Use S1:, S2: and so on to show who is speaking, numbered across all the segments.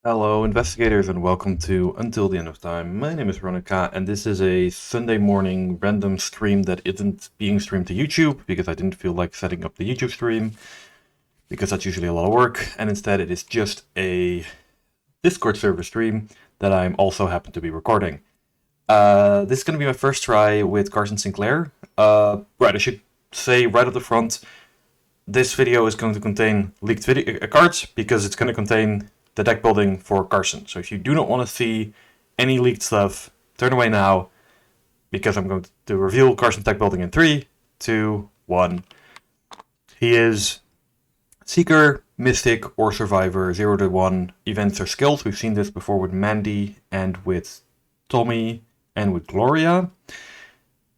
S1: Hello, investigators, and welcome to Until the End of Time. My name is Ronica, and this is a Sunday morning random stream that isn't being streamed to YouTube because I didn't feel like setting up the YouTube stream because that's usually a lot of work, and instead it is just a Discord server stream that I'm also happen to be recording. This is going to be my first try with Carson Sinclair. Right, I should say right up the front, this video is going to contain leaked cards because it's going to contain the deck building for Carson. So if you do not want to see any leaked stuff, turn away now, because I'm going to reveal Carson's deck building in 3, 2, 1. He is Seeker, Mystic, or Survivor, 0 to 1 events or skills. We've seen this before with Mandy and with Tommy and with Gloria.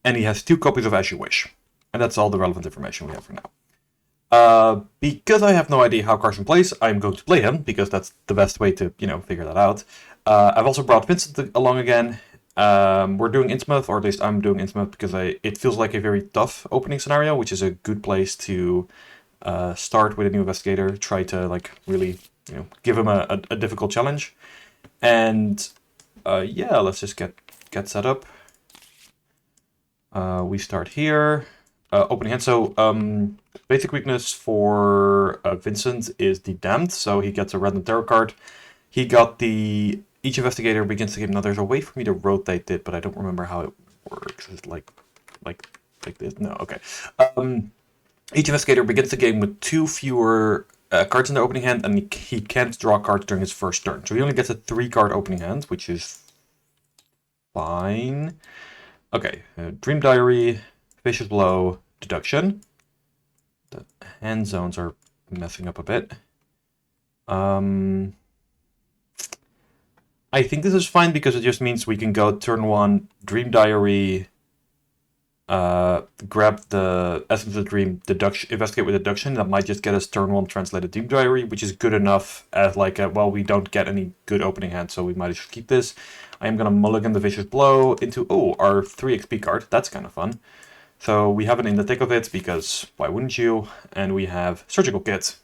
S1: And he has 2 copies of As You Wish. And that's all the relevant information we have for now. Because I have no idea how Carson plays, I'm going to play him, because that's the best way to, figure that out. I've also brought Vincent along again. We're doing Innsmouth, or at least I'm doing Innsmouth, because it feels like a very tough opening scenario, which is a good place to start with a new investigator, try to, really, give him a difficult challenge. And, yeah, let's just get set up. We start here. Opening hand. So, basic weakness for Vincent is the Damned, so he gets a random tarot card. He got each investigator begins the game. Now, there's a way for me to rotate it, but I don't remember how it works. It's like this. No, okay. Each investigator begins the game with 2 fewer cards in the opening hand, and he can't draw cards during his first turn. So he only gets a 3-card opening hand, which is fine. Okay, Dream Diary, Vicious Blow, Deduction. The hand zones are messing up a bit. I think this is fine because it just means we can go turn 1, Dream Diary, grab the Essence of the Dream, investigate with Deduction. That might just get us turn 1 translated Dream Diary, which is good enough as well, we don't get any good opening hand, so we might just keep this. I am going to mulligan the Vicious Blow into, our 3 XP card. That's kind of fun. So we have it in the thick of it, because why wouldn't you? And we have Surgical Kit,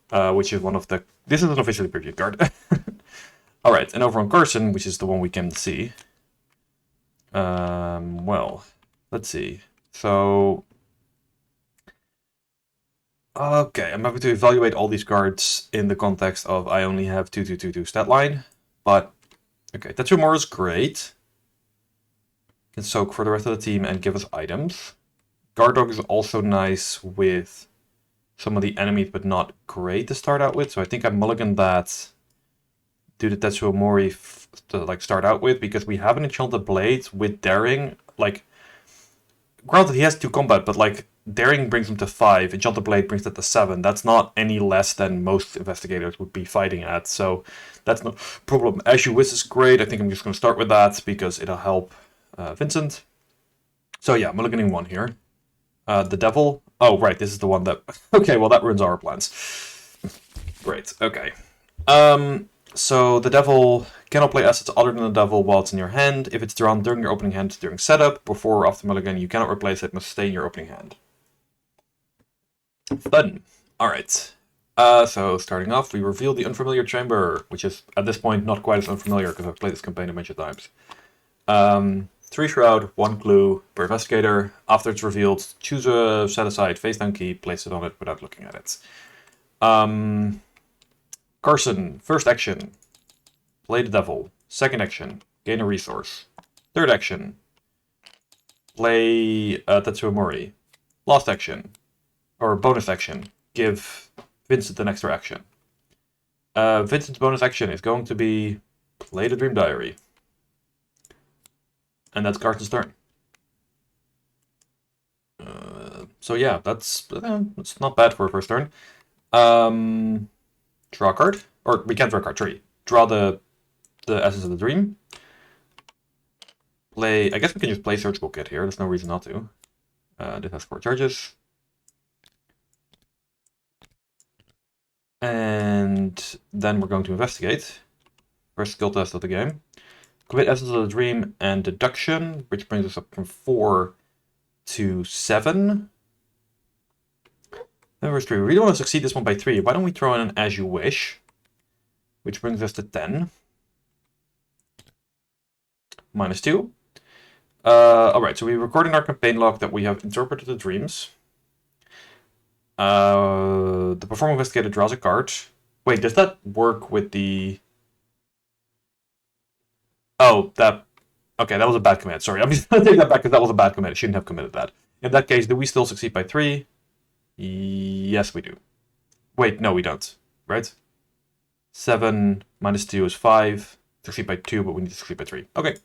S1: which is one of the... This is an officially previewed card. Alright, and over on Carson, which is the one we can see. Well, let's see. So... Okay, I'm having to evaluate all these cards in the context of I only have 2 stat line. But, okay, Tetsumoru is great. Can soak for the rest of the team and give us items. Guard Dog is also nice with some of the enemies, but not great to start out with. So I think I mulligan that. Do the Tetsuo Mori to start out with, because we have an Enchanted Blade with Daring. Granted, he has 2 combat, but Daring brings him to 5. Enchanted Blade brings it to 7. That's not any less than most investigators would be fighting at. So that's no problem. As You Wish is great. I think I'm just going to start with that because it'll help Vincent. So yeah, mulliganing 1 here. The Devil. Oh, right, this is the one that... Okay, well, that ruins our plans. Great, okay. So the Devil cannot play assets other than the Devil while it's in your hand. If it's drawn during your opening hand, during setup, before or after mulligan, you cannot replace it, must stay in your opening hand. Fun. Alright. So starting off, we reveal the Unfamiliar Chamber, which is at this point not quite as unfamiliar because I've played this campaign a bunch of times. 3 Shroud, 1 Clue per investigator. After it's revealed, choose a set aside face down key, place it on it without looking at it. Carson, first action, play the Devil. Second action, gain a resource. Third action, play Tetsuo Mori. Last action, or bonus action, give Vincent an extra action. Vincent's bonus action is going to be play the Dream Diary. And that's Carson's turn. So yeah, that's not bad for a first turn. Draw a card. Or we can't draw a card, sorry. Draw the Essence of the Dream. Play... I guess we can just play Surgical Kit here. There's no reason not to. This has 4 charges. And then we're going to investigate. First skill test of the game. Commit Essence of the Dream and Deduction, which brings us up from 4 to 7. Number 3. We really want to succeed this one by 3. Why don't we throw in an As You Wish? which brings us to 10. -2. Alright, so we record in our campaign log that we have interpreted the dreams. The performer investigator draws a card. Wait, does that work with the... Oh, that... Okay, that was a bad commit. Sorry, I'm just going to take that back because that was a bad commit. I shouldn't have committed that. In that case, do we still succeed by 3? Yes, we do. Wait, no, we don't. Right? 7 -2 is 5. Succeed by 2, but we need to succeed by 3. Okay.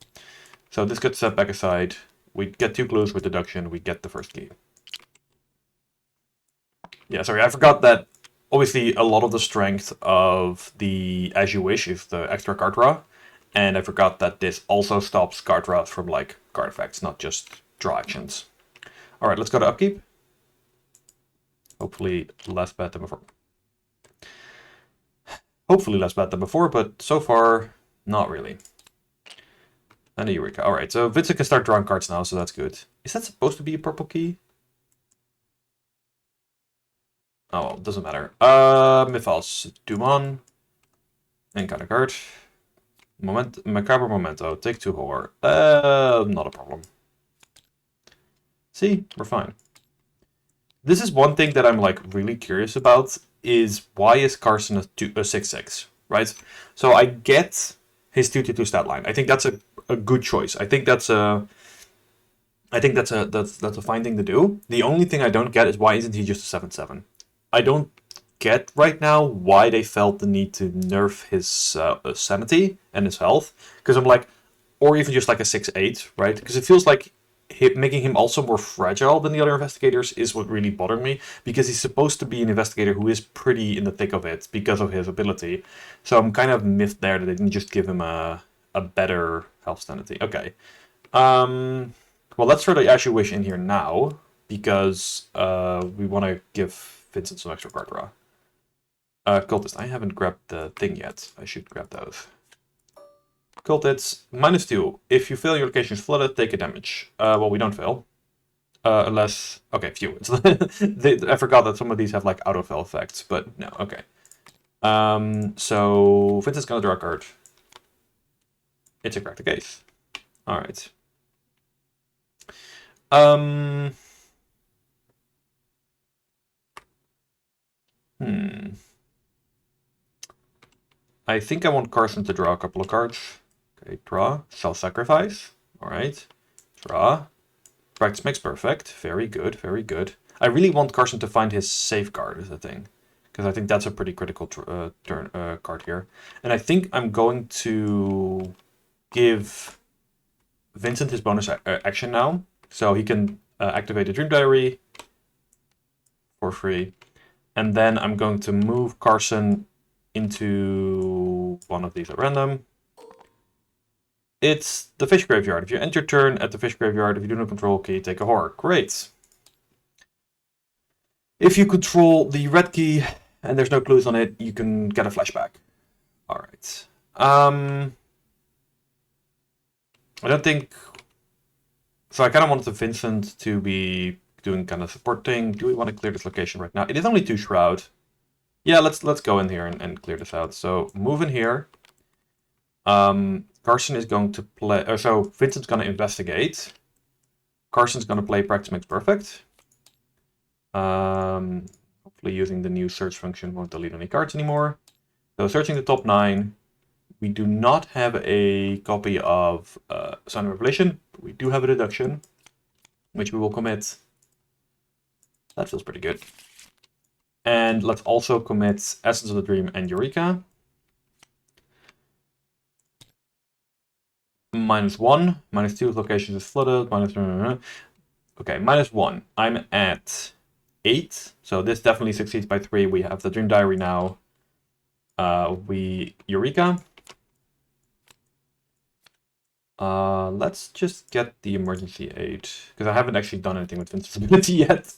S1: So this gets set back aside. We get 2 clues with deduction. We get the first key. Yeah, sorry, I forgot that obviously a lot of the strength of the As You Wish is the extra card draw. And I forgot that this also stops card draws from like card effects, not just draw actions. Alright, let's go to upkeep. Hopefully less bad than before. Hopefully less bad than before, but so far, not really. And a Eureka. Alright, so Vincent can start drawing cards now, so that's good. Is that supposed to be a purple key? Oh, well, doesn't matter. Mythos. Dumon. Encounter card. Macabre Memento. Take 2 horror. Not a problem. See? We're fine. This is one thing that I'm like really curious about, is why is Carson a 6/6, right? So I get his 2/2 stat line. I think that's a good choice. I think that's a fine thing to do. The only thing I don't get is why isn't he just a 7/7? I don't get right now why they felt the need to nerf his sanity and his health, because I'm like, or even just like a 6/8, right? Because it feels like making him also more fragile than the other investigators is what really bothered me, because he's supposed to be an investigator who is pretty in the thick of it because of his ability. So I'm kind of miffed there that they didn't just give him a better health sanity. Okay. Well, let's throw the As You Wish in here now, because we want to give Vincent some extra card draw. Cultist, I haven't grabbed the thing yet. I should grab those. Cultists, -2. If you fail, your location is flooded, take a damage. Well, we don't fail. Unless... Okay, phew. I forgot that some of these have, like, auto-fail effects, but no, okay. So, Vincent's gonna draw a card. It's a crack the case. Alright. I think I want Carson to draw a couple of cards. Okay, draw. Self-sacrifice. Alright. Draw. Practice makes perfect. Very good, very good. I really want Carson to find his safeguard is the thing, because I think that's a pretty critical card here. And I think I'm going to give Vincent his bonus action now, so he can activate the Dream Diary for free. And then I'm going to move Carson into one of these at random. It's the fish graveyard. If you end your turn at the fish graveyard, if you do not control key, take a horror. Great. If you control the red key and there's no clues on it, you can get a flashback. Alright. I don't think... So I kind of wanted Vincent to be doing kind of support thing. Do we want to clear this location right now? It is only 2 Shroud. Yeah, let's go in here and clear this out. So move in here. Carson is going to play... so Vincent's going to investigate. Carson's going to play Practice Makes Perfect. Hopefully using the new search function won't delete any cards anymore. So searching the top 9. We do not have a copy of Sign of Revelation. But we do have a deduction, which we will commit. That feels pretty good. And let's also commit Essence of the Dream and Eureka. -1. -2 locations is flooded. Okay, -1. I'm at 8. So this definitely succeeds by 3. We have the Dream Diary now. Eureka. Let's just get the emergency aid, because I haven't actually done anything with Vincent's ability yet.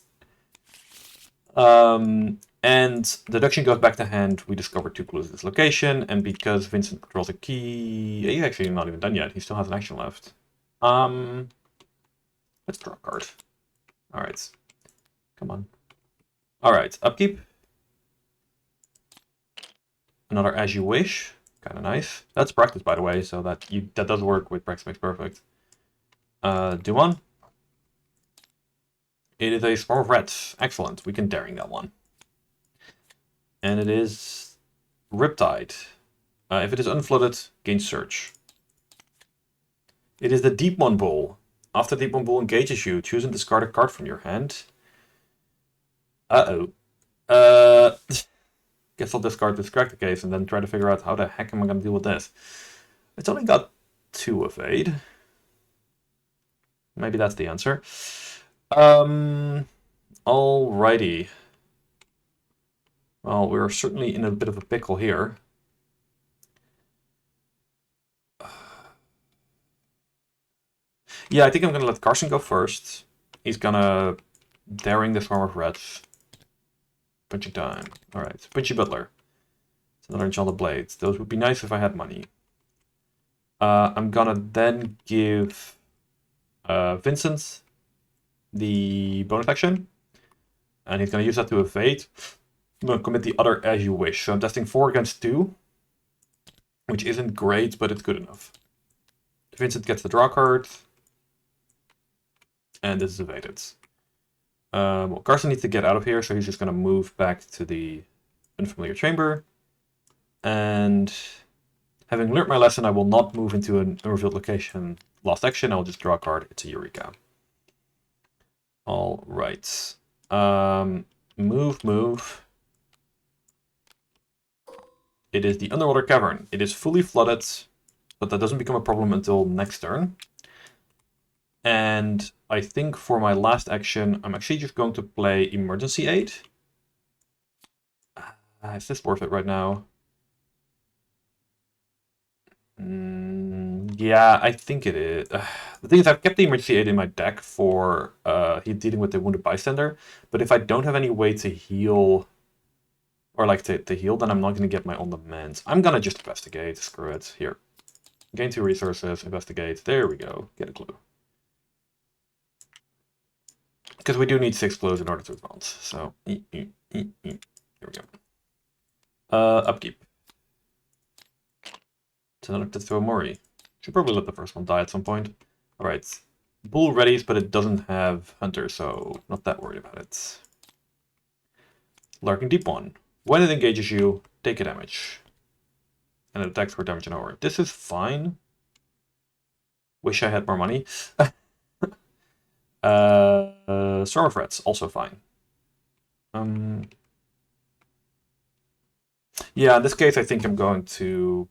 S1: And deduction goes back to hand. We discover 2 clues at this location, and because Vincent controls a key, he's actually not even done yet. He still has an action left. Let's draw a card. All right, come on. All right, upkeep. Another As You Wish. Kind of nice. That's practice, by the way, so that does work with practice makes perfect. Do one. It is a swarm of rats. Excellent. We can daring that one. And it is Riptide. If it is unflooded, gain search. It is the Deep One Bull. After the Deep One Bull engages you, choose and discard a card from your hand. Uh-oh. Guess I'll discard this character case and then try to figure out how the heck am I going to deal with this. It's only got 2 evade. Maybe that's the answer. Alrighty. Well, we're certainly in a bit of a pickle here. Yeah, I think I'm going to let Carson go first. He's going to daring the swarm of rats. Punching time. Alright, Punchy Butler. It's another Enchanted Blades. Those would be nice if I had money. I'm gonna then give Vincent the bonus action. And he's gonna use that to evade. I'm gonna commit the other as you wish. So I'm testing 4 against 2. Which isn't great, but it's good enough. Vincent gets the draw card. And this is evaded. Well, Carson needs to get out of here, so he's just going to move back to the unfamiliar chamber. And having learned my lesson, I will not move into an unrevealed location last action. I'll just draw a card. It's a Eureka. All right. Move. It is the Underwater Cavern. It is fully flooded, but that doesn't become a problem until next turn. And I think for my last action, I'm actually just going to play Emergency Aid. Is this worth it right now? Yeah, I think it is. The thing is, I've kept the Emergency Aid in my deck for dealing with the Wounded Bystander. But if I don't have any way to heal, or like to heal, then I'm not going to get my on-demand. I'm going to just investigate. Screw it. Here. Gain 2 resources. Investigate. There we go. Get a clue. Because we do need 6 clues in order to advance. So, here we go. Upkeep. It's another Tetsuo Mori. Should probably let the first one die at some point. Alright. Bull readies, but it doesn't have Hunter, so not that worried about it. Lurking Deep One. When it engages you, take a damage. And it attacks for damage and over. This is fine. Wish I had more money. Storm of Rats, also fine. Yeah, in this case, I think I'm going to...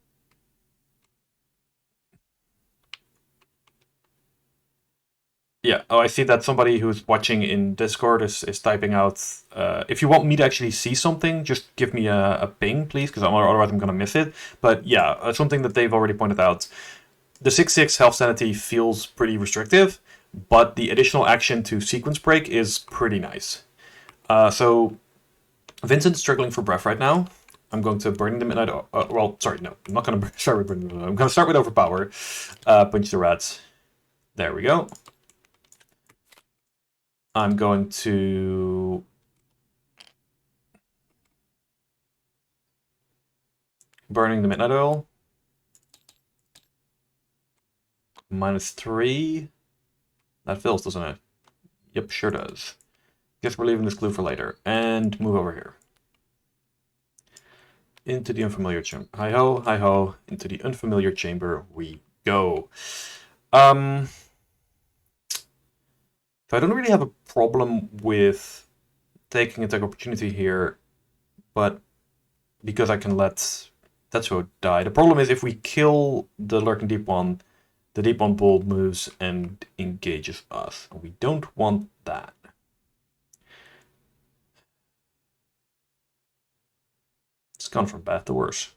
S1: Yeah, oh, I see that somebody who's watching in Discord is typing out, if you want me to actually see something, just give me a ping, please, because otherwise I'm going to miss it. But yeah, something that they've already pointed out. The 6/6 Health Sanity feels pretty restrictive, but the additional action to Sequence Break is pretty nice. So, Vincent's struggling for breath right now. I'm going to Burning the Midnight... well, sorry, no. I'm not going to start with Burning the Midnight. I'm going to start with Overpower. Punch the Rats. There we go. I'm going to... Burning the Midnight Oil. -3. That fills, doesn't it? Yep, sure does. Guess we're leaving this clue for later. And move over here. Into the unfamiliar chamber. Hi-ho, hi-ho. Into the unfamiliar chamber we go. So I don't really have a problem with taking attack opportunity here, but because I can let Tetsuo die. The problem is if we kill the Lurking Deep One, the Deep One Bull moves and engages us. We don't want that. It's gone from bad to worse.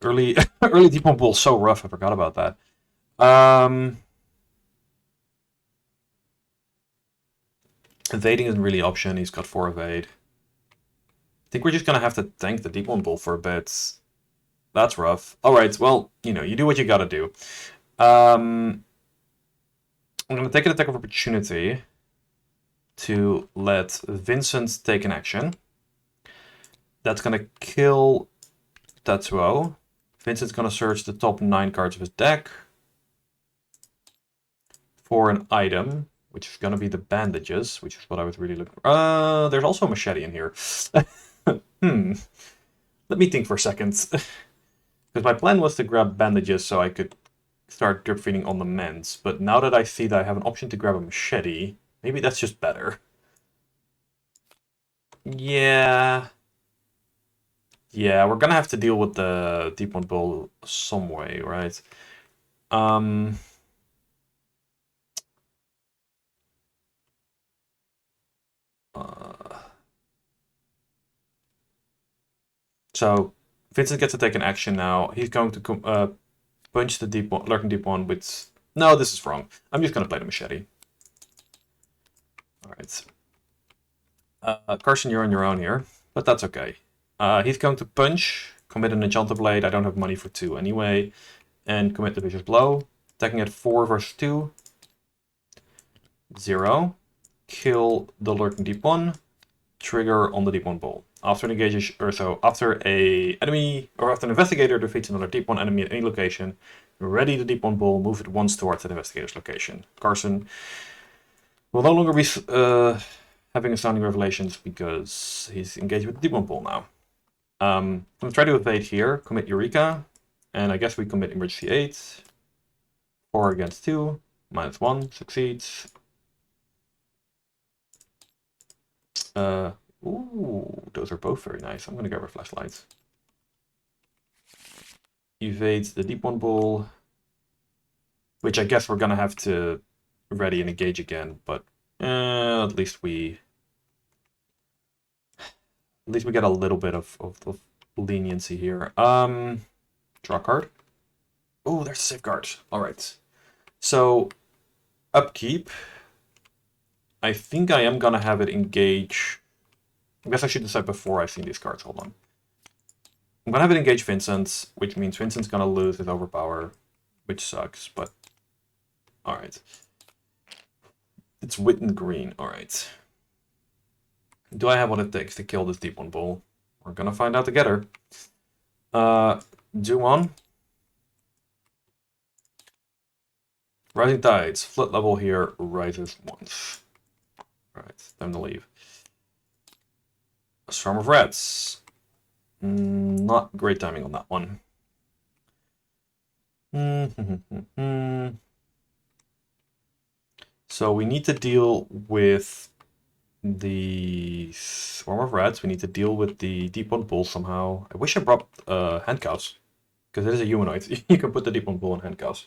S1: Early Deep One Bull is so rough, I forgot about that. Evading isn't really an option, he's got 4 evade. I think we're just gonna have to tank the Deep One Bull for a bit. That's rough. Alright, well, you know, you do what you gotta do. I'm going to take an attack of opportunity to let Vincent take an action. That's going to kill Tetsuo. Vincent's going to search the top 9 cards of his deck for an item, which is going to be the bandages, which is what I was really looking for. There's also a machete in here. Let me think for a second. Because my plan was to grab bandages so I could start drip feeding on the mends. But now that I see that I have an option to grab a machete, maybe that's just better. Yeah. Yeah, we're gonna have to deal with the Deep One Bull some way, right? So Vincent gets to take an action now. He's going to punch the deep one, lurking deep one with... No, this is wrong. I'm just going to play the machete. Alright. Carson, you're on your own here, but that's okay. He's going to punch, commit an Enchanter Blade. I don't have money for 2 anyway. And commit the Vicious Blow. Attacking at 4 versus 2. 0. Kill the lurking deep one. Trigger on the deep one bull. After an engage, or so after an enemy or after an investigator defeats another deep one enemy at any location, ready the deep one bull, move it once towards that investigator's location. Carson will no longer be having astounding revelations because he's engaged with the deep one bull now. I'm gonna try to evade here, commit Eureka, and I guess we commit emergency 8. 4 against 2, -1, succeeds. Ooh, those are both very nice. I'm gonna grab a flashlight. Evades the deep one bull, which I guess we're gonna have to ready and engage again, but at least we get a little bit of leniency here. Draw a card. Oh, there's a safeguard. All right. So upkeep. I think I am gonna have it engage. I guess I should decide before I've seen these cards. Hold on. I'm gonna have it engage Vincent, which means Vincent's gonna lose his overpower, which sucks, but alright. It's Witten green, alright. Do I have what it takes to kill this deep one bull? We're gonna find out together. Do one. Rising Tides, flood level here rises once. Alright, time to leave. A Swarm of Rats. Not great timing on that one. So we need to deal with the Swarm of Rats. We need to deal with the Deep One Bull somehow. I wish I brought handcuffs, because it is a humanoid. You can put the Deep One Bull in handcuffs.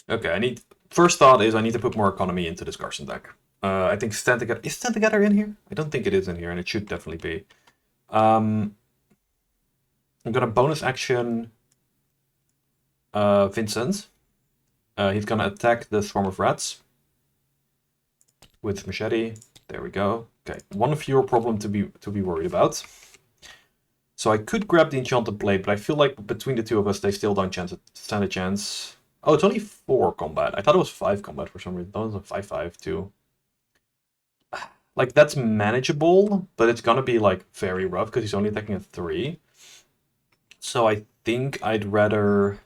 S1: Okay, first thought is I need to put more economy into this Carson deck. I think Stand Together... Is Stand Together in here? I don't think it is in here, and it should definitely be. I'm gonna bonus action Vincent. He's gonna attack the Swarm of Rats with Machete. There we go. Okay, one fewer problem to be worried about. So I could grab the Enchanted Blade, but I feel like between the two of us, they still don't stand a chance. Oh, it's only 4 combat. I thought it was 5 combat for some reason. That was a 5/5 too. Like, that's manageable, but it's gonna be, like, very rough because he's only attacking at 3. So I think I'd rather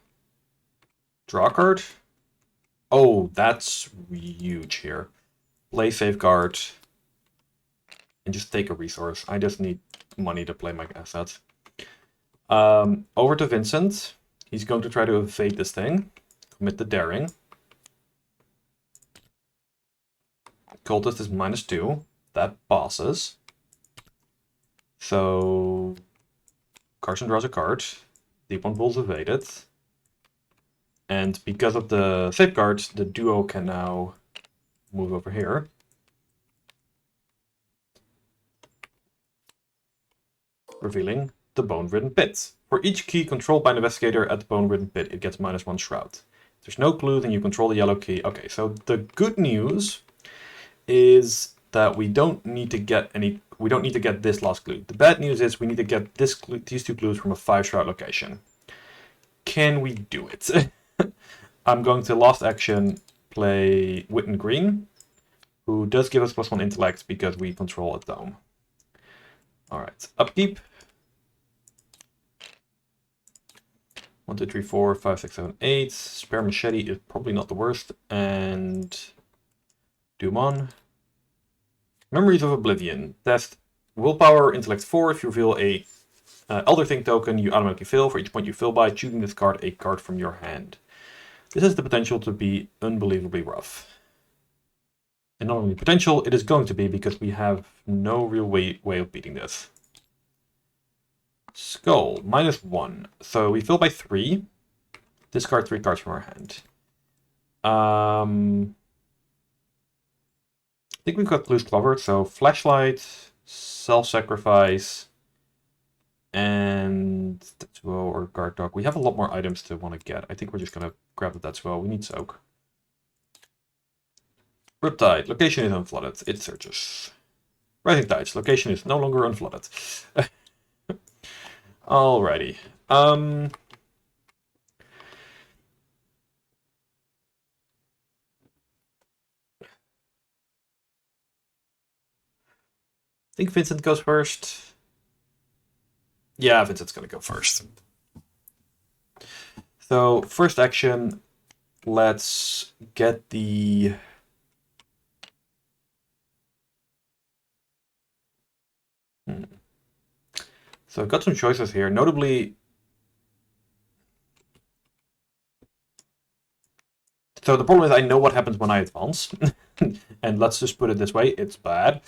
S1: draw a card. Oh, that's huge here. Play Safeguard and just take a resource. I just need money to play my assets. Over to Vincent. He's going to try to evade this thing. Commit the Daring. Cultist is -2. That passes. So Carson draws a card. Deep One Bull's evaded. And because of the safeguard, the duo can now move over here. Revealing the Bone-Ridden Pit. For each key controlled by an investigator at the Bone-Ridden Pit, it gets -1 shroud. If there's no clue, then you control the yellow key. Okay, so the good news is that we don't need to get this last clue. The bad news is we need to get these 2 clues from a 5-shroud location. Can we do it? I'm going to last action play Witten Green, who does give us +1 intellect because we control a dome. Alright, upkeep. 1, 2, 3, 4, 5, 6, 7, 8. Spare machete is probably not the worst. And Doom on. Memories of Oblivion. Test willpower, intellect 4. If you reveal a Elder Thing token, you automatically fail. For each point you fail by, choosing this card a card from your hand. This has the potential to be unbelievably rough. And not only potential, it is going to be because we have no real way of beating this. Skull, -1. So we fill by 3. Discard 3 cards from our hand. I think we've got clues covered. So Flashlight, Self-Sacrifice, and Tetsuo or Guard Dog. We have a lot more items to want to get. I think we're just going to grab the Tetsuo. We need Soak. Riptide, location is unflooded. It searches. Rising Tides, location is no longer unflooded. Alrighty. I think Vincent goes first. Yeah, Vincent's gonna go first. So, first action, let's get the... So I've got some choices here, notably... So the problem is I know what happens when I advance, and let's just put it this way, it's bad.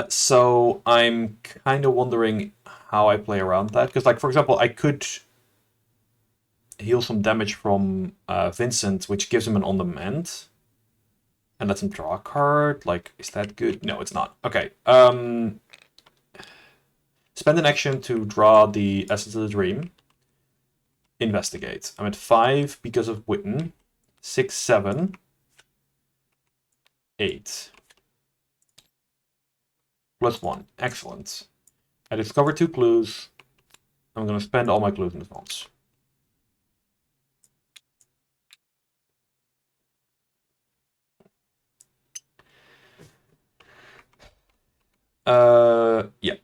S1: So I'm kind of wondering how I play around that, because like, for example, I could heal some damage from Vincent, which gives him an on-demand, and lets him draw a card. Like, is that good? No, it's not. Okay. Spend an action to draw the Essence of the Dream. Investigate. I'm at 5 because of Witten. 6, 7. 8. +1. Excellent. I discovered 2 clues. I'm going to spend all my clues in advance. Yeah.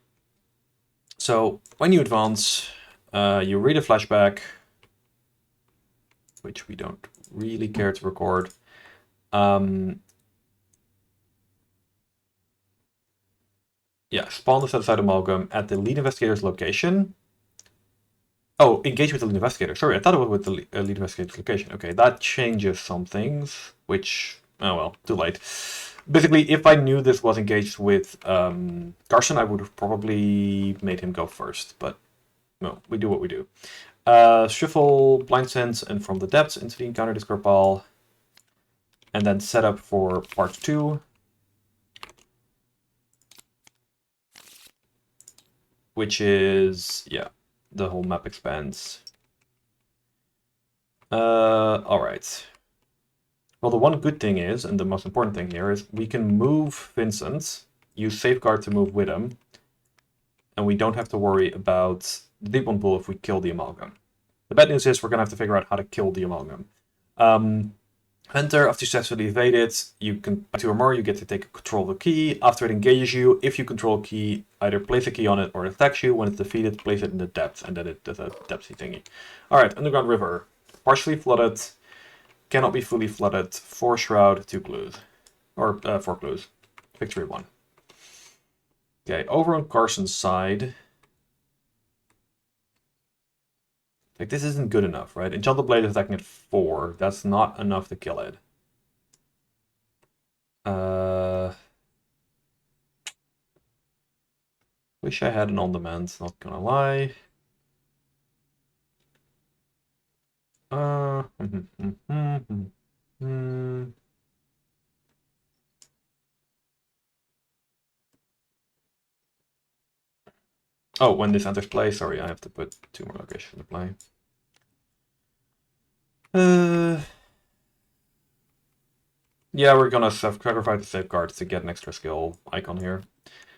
S1: So, when you advance, you read a flashback, which we don't really care to record. Yeah, spawn the set-aside amalgam at the lead investigator's location. Oh, engage with the lead investigator. Sorry, I thought it was with the lead investigator's location. Okay, that changes some things, which, oh well, too late. Basically, if I knew this was engaged with Carson, I would have probably made him go first, but no, we do what we do. Shuffle Blind Sense and From the Depths into the encounter discard pile, and then set up for part 2. Which is, yeah, the whole map expands. Alright. Well, the one good thing is, and the most important thing here, is we can move Vincent, use Safeguard to move with him, and we don't have to worry about the Deep One Pool if we kill the Amalgam. The bad news is we're going to have to figure out how to kill the Amalgam. Hunter, after you successfully evade it, you can, 2 or more, you get to take control of the key. After it engages you, if you control a key, either place a key on it or it attacks you. When it's defeated, place it in the depth, and then it does a depthy thingy. Alright, Underground River. Partially flooded, cannot be fully flooded, 4 shroud, 2 clues. Or 4 clues. Victory 1. Okay, over on Carson's side. Like, this isn't good enough, right? Enchanted Blade is attacking at 4. That's not enough to kill it. Wish I had an on-demand, not gonna lie. Oh, when this enters play, sorry, I have to put 2 more locations to play. Yeah, we're gonna sacrifice the safeguard to get an extra skill icon here.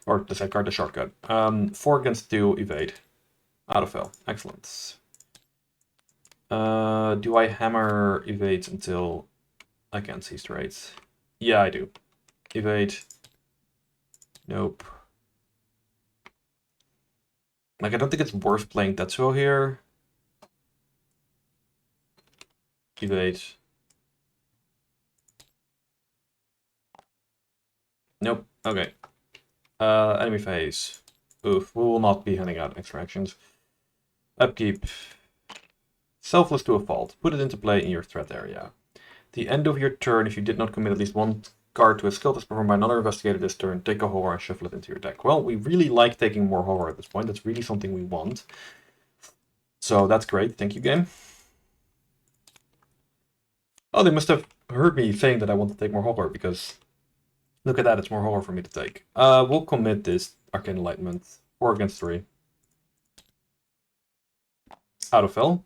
S1: Or the safeguard, the shortcut. 4 against 2, evade. Autofill. Excellent. Do I hammer evade until I can't see straight? Yeah, I do. Evade. Nope. Like, I don't think it's worth playing Tetsuo here. Evade. Nope. Okay. Enemy phase. Oof. We will not be handing out extra actions. Upkeep. Selfless to a fault. Put it into play in your threat area. The end of your turn, if you did not commit at least one card to a skill test performed by another investigator this turn, take a horror and shuffle it into your deck. Well, we really like taking more horror at this point. That's really something we want. So that's great. Thank you, game. Oh, they must have heard me saying that I want to take more horror, because look at that, it's more horror for me to take. We'll commit this Arcane Enlightenment. 4 against 3. Autofill.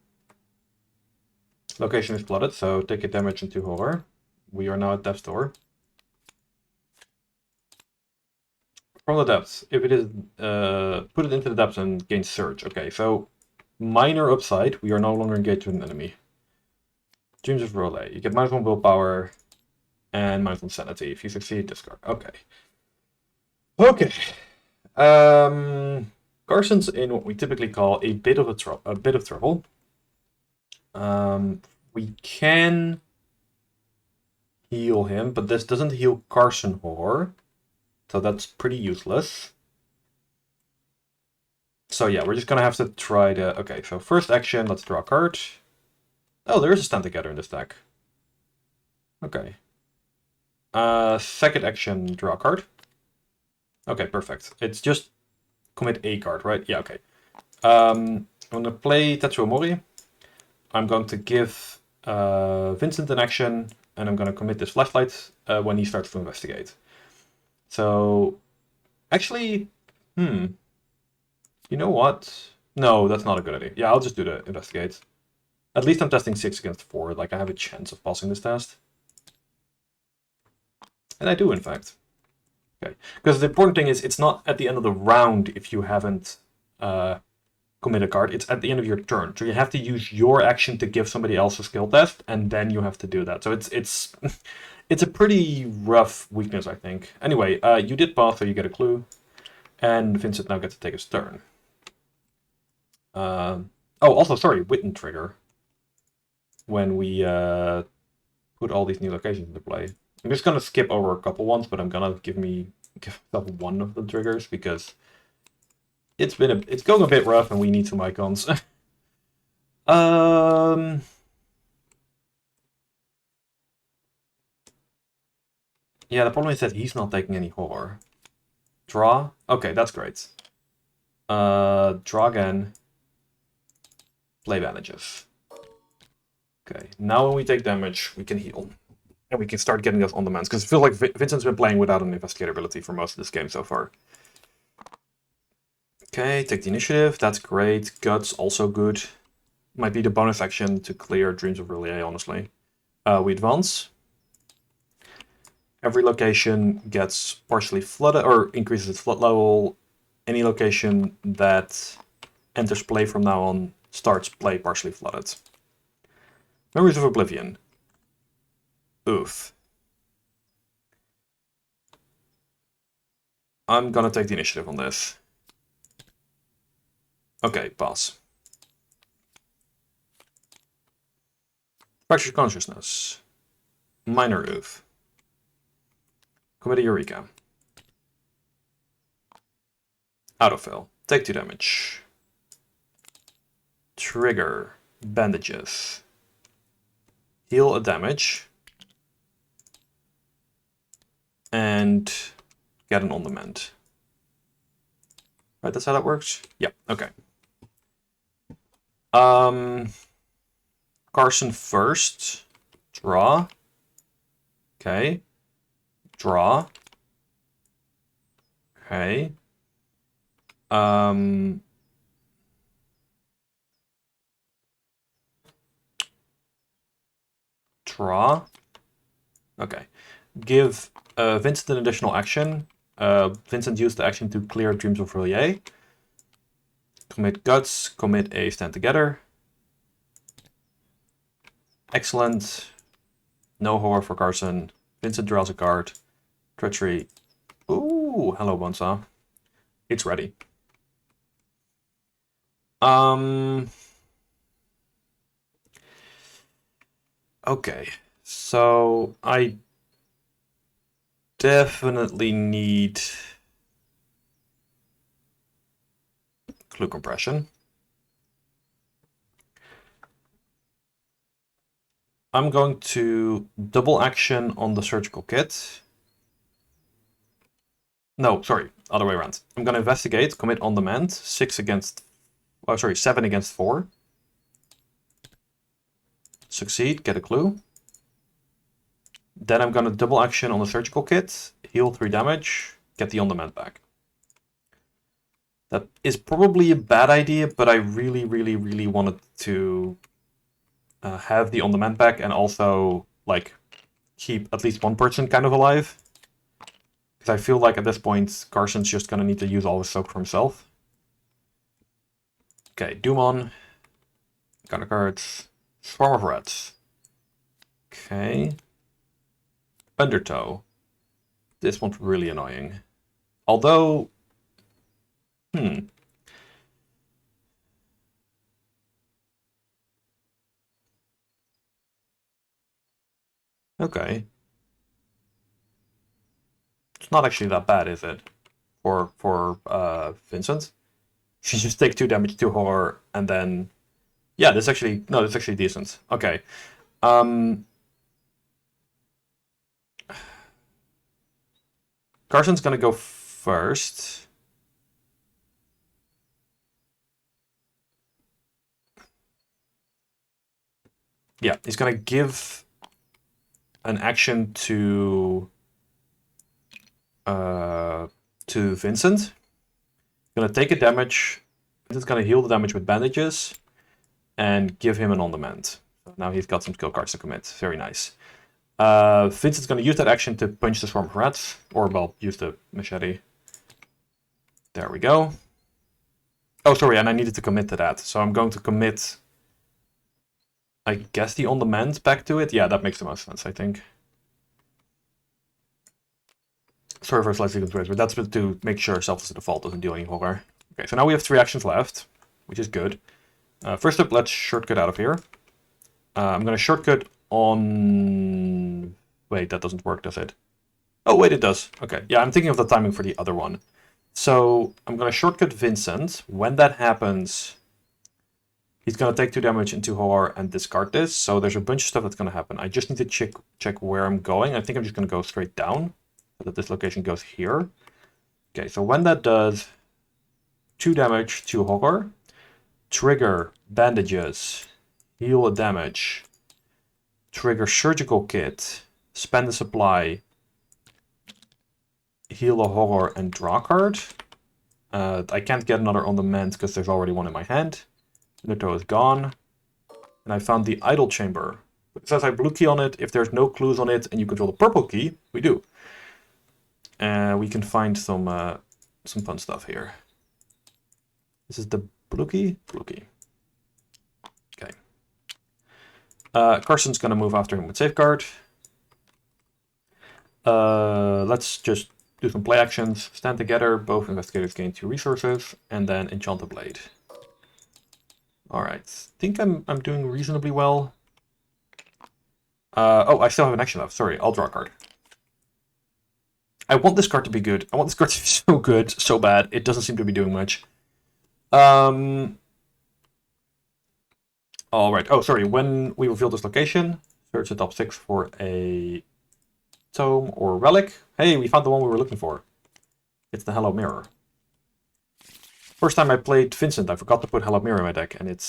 S1: Location is flooded, so take a damage and 2 horror. We are now at Death's Door. From the depths, if it is put it into the depths and gain surge. Okay, so minor upside, we are no longer engaged with an enemy. Dreams of Relay. You get -1 willpower and -1 sanity. If you succeed, discard. Okay. Okay. Carson's in what we typically call a bit of trouble. We can heal him, but this doesn't heal Carson horror, so that's pretty useless. So yeah, we're just gonna have to try to... Okay, so first action, let's draw a card. Oh, there is a Stand Together in this deck. Okay. Second action, draw a card. Okay, perfect. It's just commit a card, right? Yeah, okay. I'm gonna play Tetsuo Mori. I'm going to give Vincent an action, and I'm gonna commit this flashlight when he starts to investigate. So, actually, you know what? No, that's not a good idea. Yeah, I'll just do the investigate. At least I'm testing 6 against 4, like I have a chance of passing this test. And I do, in fact. Okay, because the important thing is it's not at the end of the round if you haven't commit a card, it's at the end of your turn. So you have to use your action to give somebody else a skill test, and then you have to do that. So it's it's a pretty rough weakness, I think. Anyway, you did pass, so you get a clue. And Vincent now gets to take his turn. Oh, also, sorry, Witten trigger. When we put all these new locations into play. I'm just gonna skip over a couple ones, but I'm gonna give myself one of the triggers, because it's going a bit rough and we need some icons. Yeah, the problem is that he's not taking any horror. Draw? Okay, that's great. Draw again. Play bandages. Okay, now when we take damage, we can heal. And we can start getting us on the mends, because I feel like Vincent's been playing without an investigator ability for most of this game so far. Okay, take the initiative, that's great. Guts, also good. Might be the bonus action to clear Dreams of Relay, honestly. We advance. Every location gets partially flooded, or increases its flood level. Any location that enters play from now on starts play partially flooded. Memories of Oblivion. Oof. I'm gonna take the initiative on this. Okay, pass. Fractured Consciousness. Minor Oof. Commit a Eureka. Autofill. Take 2 damage. Trigger. Bandages. Heal a damage. And get an on the mend. Right, that's how that works? Yeah, okay. Carson first. Draw. Okay. Draw. Okay. Draw. Okay. give Vincent an additional action. Vincent used the action to clear Dreams of Relier. Commit Guts, commit a Stand Together. Excellent. No horror for Carson. Vincent draws a card. Treachery. Ooh, hello Bonsa. It's ready. Okay, so I definitely need clue compression. I'm going to double action on the surgical kit. No, sorry, other way around. I'm going to investigate, commit on demand, 7 against 4. Succeed, get a clue. Then I'm going to double action on the surgical kit, heal 3 damage, get the on demand back. That is probably a bad idea, but I really, really, really wanted to have the on demand back and also like keep at least one person kind of alive. Because I feel like at this point, Carson's just going to need to use all his soak for himself. Okay, Doom on. Got a cards. Swarm of Rats. Okay. Undertow. This one's really annoying. Although... Okay. It's not actually that bad, is it? For Vincent? You just take 2 damage, 2 horror, and then... Yeah, this actually decent. Okay. Carson's gonna go first. Yeah, he's gonna give an action to Vincent. Gonna take a damage. Vincent's gonna heal the damage with bandages and give him an on demand. So now he's got some skill cards to commit. Very nice. Vincent's gonna use that action to punch the swarm of rats, or well, use the machete. There we go. Oh, sorry, and I needed to commit to that. So I'm going to commit, I guess, the on demand back to it. Yeah, that makes the most sense, I think. Sorry for slightly confused, but that's to make sure Selfless to Default doesn't do any horror. Okay, so now we have 3 actions left, which is good. First up, let's shortcut out of here. I'm going to shortcut on... Wait, that doesn't work, does it? Oh, wait, it does. Okay, yeah, I'm thinking of the timing for the other one. So I'm going to shortcut Vincent. When that happens, he's going to take 2 damage and 2 horror and discard this. So there's a bunch of stuff that's going to happen. I just need to check where I'm going. I think I'm just going to go straight down. So that this location goes here. Okay, so when that does 2 damage, 2 horror, trigger bandages, heal a damage, trigger surgical kit, spend a supply, heal a horror, and draw a card. I can't get another on demand because there's already one in my hand. Undertow is gone. And I found the idle chamber. It says I have blue key on it. If there's no clues on it and you control the purple key, we do. We can find some fun stuff here. This is the blue key? Blue key. Okay. Carson's gonna move after him with Safeguard. Let's just do some play actions. Stand together, both investigators gain 2 resources, and then enchant a blade. Alright, think I'm doing reasonably well. Oh, I still have an action left. Sorry, I'll draw a card. I want this card to be good. I want this card to be so good, so bad. It doesn't seem to be doing much. Alright, oh, sorry. When we reveal this location, search the top 6 for a tome or relic. Hey, we found the one we were looking for. It's the Hello Mirror. First time I played Vincent, I forgot to put Hello Mirror in my deck, and it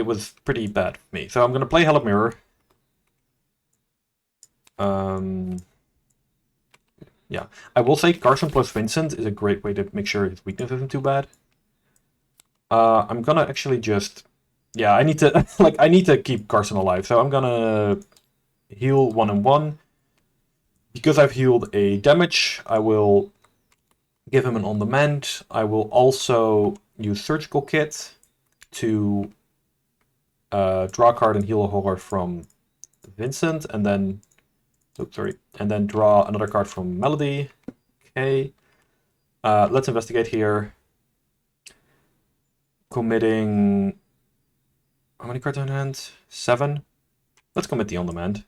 S1: was pretty bad for me. So I'm going to play Hello Mirror. Yeah, I will say Carson plus Vincent is a great way to make sure his weakness isn't too bad. I'm gonna actually just... Yeah, I need to I need to keep Carson alive, so I'm gonna heal 1 and 1. Because I've healed a damage, I will give him an on the mend. I will also use Surgical Kit to draw a card and heal a horror from Vincent, and then and then draw another card from Melody. Okay. Let's investigate here. Committing... How many cards on hand? 7. Let's commit the on demand.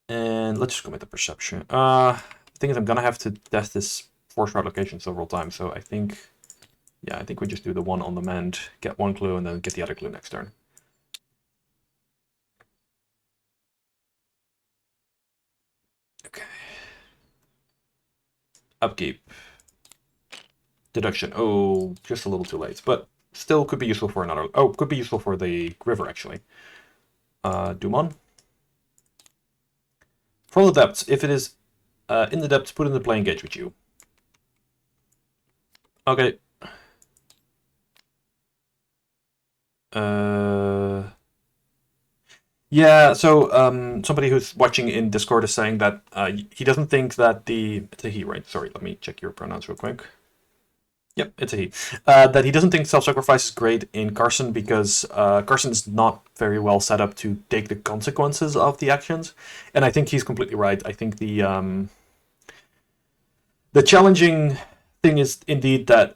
S1: And let's just commit the perception. The thing is, I'm gonna have to test this force route location several times, so I think... Yeah, I think we just do the one on demand, get one clue, and then get the other clue next turn. Okay. Upkeep. Deduction. Oh, just a little too late, but still could be useful for another... Oh, could be useful for the river, actually. Dumon. For the depths, if it is in the depths, put in the play engage with you. Okay. Yeah, so somebody who's watching in Discord is saying that he doesn't think that the... It's a he, right? Sorry, let me check your pronouns real quick. Yep, it's a he. That he doesn't think self-sacrifice is great in Carson because Carson's not very well set up to take the consequences of the actions. And I think he's completely right. I think the challenging thing is indeed that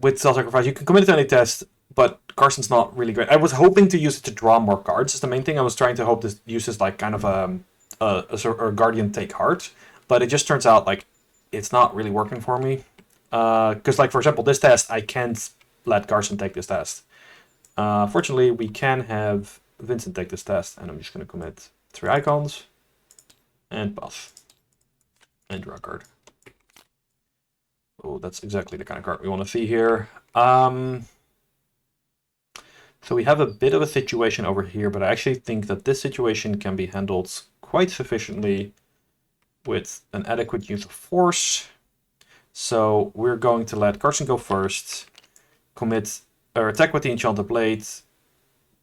S1: with self-sacrifice, you can commit it to any test, but Carson's not really great. I was hoping to use it to draw more cards. Is the main thing. I was trying to hope to use this like kind of a Guardian Take Heart, but it just turns out like it's not really working for me. Because, like, for example, this test, I can't let Carson take this test. Fortunately, we can have Vincent take this test, and I'm just going to commit 3 icons, and pass, and draw a card. Oh, that's exactly the kind of card we want to see here. So we have a bit of a situation over here, but I actually think that this situation can be handled quite sufficiently with an adequate use of force. So we're going to let Carson go first, commit or attack with the Enchanted Blade,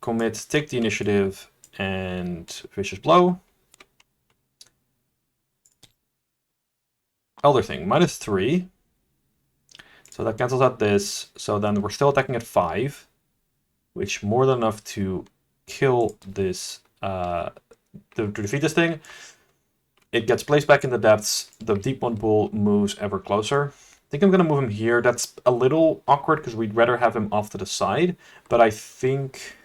S1: commit, take the initiative, and Vicious Blow. Elder Thing, -3. So that cancels out this. So then we're still attacking at 5, which more than enough to kill this, to defeat this thing. It gets placed back in the depths. The Deep One Pool moves ever closer. I think I'm going to move him here. That's a little awkward because we'd rather have him off to the side. But I think...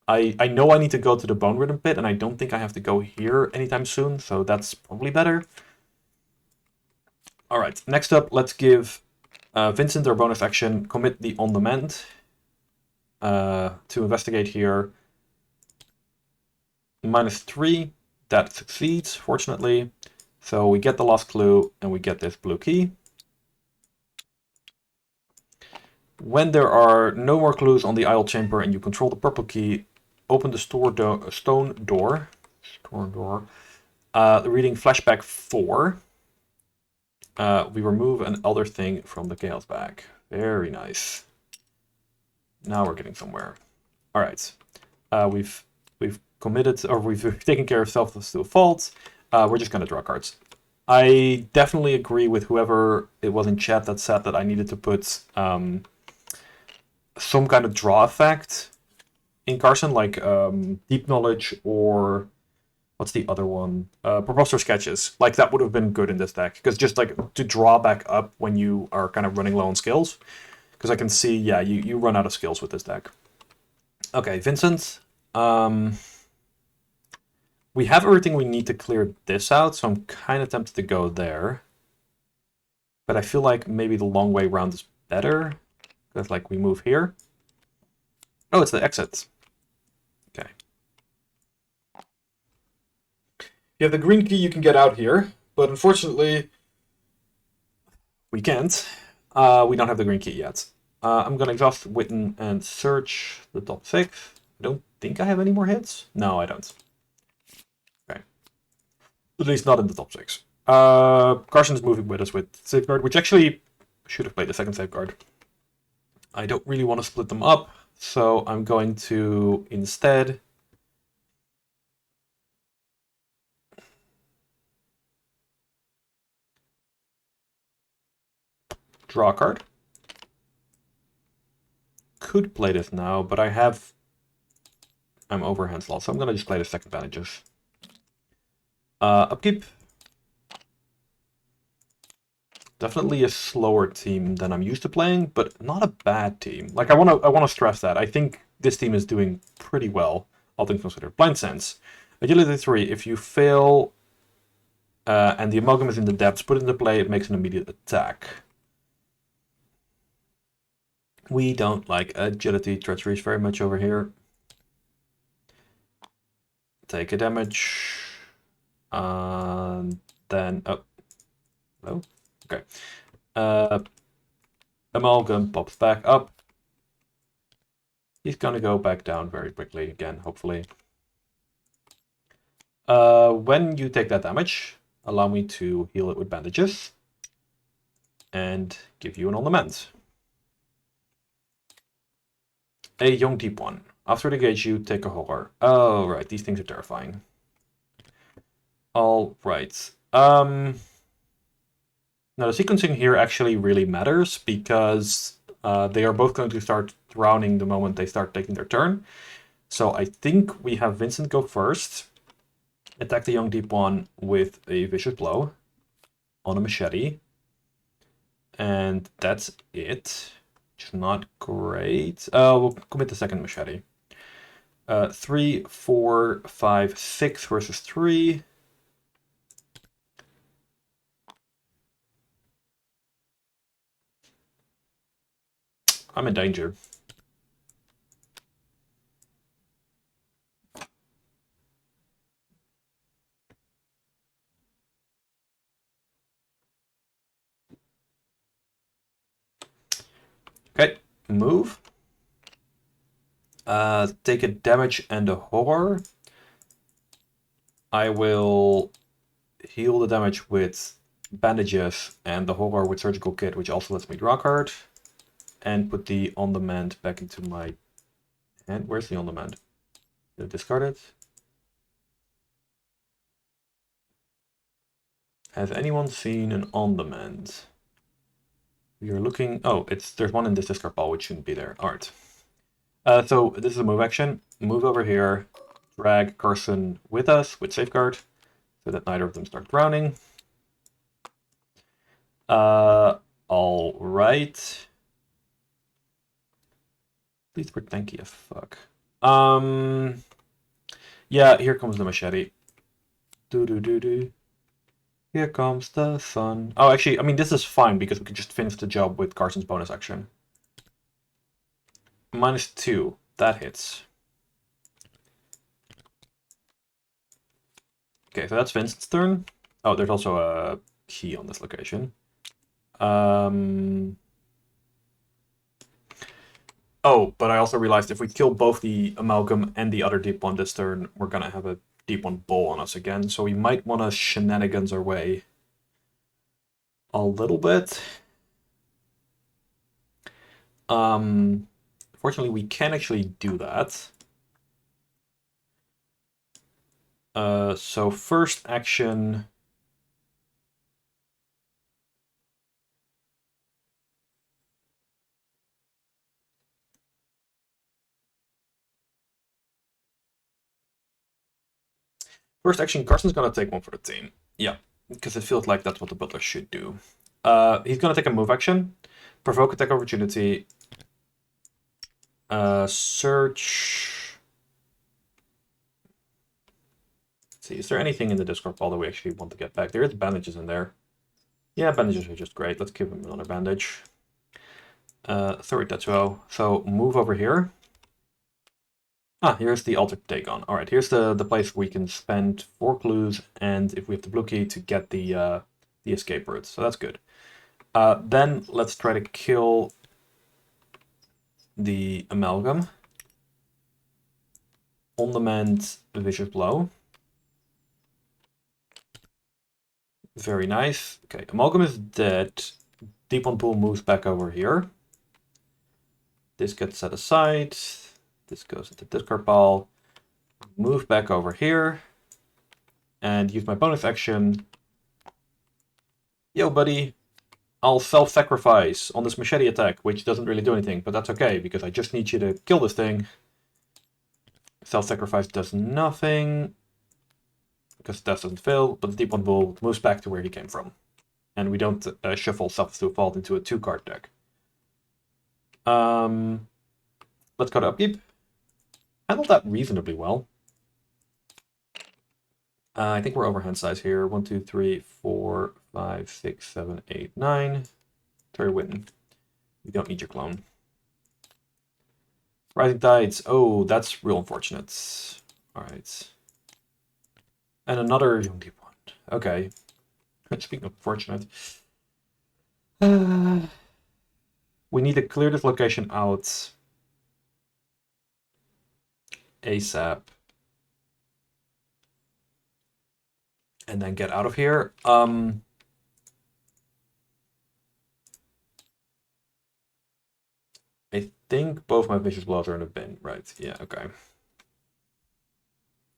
S1: I know I need to go to the Bone Rhythm Pit, and I don't think I have to go here anytime soon. So that's probably better. Alright, next up, let's give Vincent our bonus action. Commit the On Demand to investigate here. -3. That succeeds, fortunately. So we get the lost clue, and we get this blue key. When there are no more clues on the Isle Chamber and you control the purple key, open the stone door. Reading Flashback 4. We remove an Elder Thing from the Chaos bag. Very nice. Now we're getting somewhere. All right. We've committed, or we've taken care of Self-Steel Fault. We're just going to draw cards. I definitely agree with whoever it was in chat that said that I needed to put some kind of draw effect in Carson, like Deep Knowledge or what's the other one? Propulsor Sketches. Like that would have been good in this deck, because just like to draw back up when you are kind of running low on skills. Because I can see, yeah, you run out of skills with this deck. Okay, Vincent. We have everything we need to clear this out, so I'm kind of tempted to go there. But I feel like maybe the long way around is better. Because, like, we move here. Oh, it's the exit. Okay. You have the green key, you can get out here. But unfortunately, we can't. We don't have the green key yet. I'm going to exhaust Witten and search the top 6. I don't think I have any more hits. No, I don't. At least not in the top 6. Carson is moving with us with Safeguard, which actually should have played the second Safeguard. I don't really want to split them up, so I'm going to instead draw a card. Could play this now, but I'm overhand slot, so I'm gonna just play the second bandages. Upkeep. Definitely a slower team than I'm used to playing, but not a bad team. Like I wanna stress that. I think this team is doing pretty well, all things considered. Blind Sense. Agility 3, if you fail and the amalgam is in the depths, put it into play, it makes an immediate attack. We don't like agility treacheries very much over here. Take a damage. Then oh no. Okay. Amalgam pops back up. He's gonna go back down very quickly again, hopefully. When you take that damage, allow me to heal it with bandages and give you an on the mend. A young deep one. After they engage you, take a horror. Oh, right, these things are terrifying. All right. Now the sequencing here actually really matters because they are both going to start drowning the moment they start taking their turn. So I think we have Vincent go first. Attack the young deep one with a vicious blow on a machete. And that's it. Which is not great. We'll commit the second machete. 3, 4, 5, 6 versus 3. I'm in danger. Okay, move. Take a damage and a horror. I will heal the damage with bandages and the horror with surgical kit, which also lets me draw a card. And put the on demand back into my hand. Where's the on demand? Did I discard it? Has anyone seen an on demand? We are looking. Oh, there's one in this discard pile which shouldn't be there. Alright. So this is a move action. Move over here, drag Carson with us with safeguard, so that neither of them start drowning. All right. These were tanky as fuck. Yeah, here comes the machete. Do. Here comes the sun. Oh, actually, I mean, this is fine because we can just finish the job with Carson's bonus action. -2. That hits. Okay, so that's Vincent's turn. Oh, there's also a key on this location. Oh, but I also realized if we kill both the amalgam and the other deep one this turn, we're gonna have a deep one bull on us again. So we might want to shenanigans our way a little bit. Fortunately, we can actually do that. So first action. First action, Carson's gonna take one for the team. Yeah, because it feels like that's what the butler should do. He's gonna take a move action, provoke attack opportunity, search. Let's see, is there anything in the discard pile that we actually want to get back? There is bandages in there. Yeah, bandages are just great. Let's give him another bandage. Sorry, Tetsuo. So move over here. Ah, here's the altered Dagon. All right, here's the place we can spend 4 clues, and if we have the blue key to get the escape route. So that's good. Then let's try to kill the amalgam. On demand vicious blow. Very nice. Okay, amalgam is dead. Deep one pool moves back over here. This gets set aside. This goes into discard pile. Move back over here. And use my bonus action. Yo, buddy. I'll self-sacrifice on this machete attack, which doesn't really do anything, but that's okay, because I just need you to kill this thing. Self-sacrifice does nothing, because that doesn't fail, but the Deep One Bull moves back to where he came from. And we don't shuffle Self to Vault into a 2-card deck. Let's go to upkeep. Handled that reasonably well. I think we're over hand size here. 1, 2, 3, 4, 5, 6, 7, 8, 9. Terry Witten. We don't need your clone. Rising Tides. Oh, that's real unfortunate. Alright. And another Young Deep One. Okay. Speaking of fortunate. We need to clear this location out ASAP. And then get out of here. I think both my Vicious Blows are in the bin, right? Yeah, okay.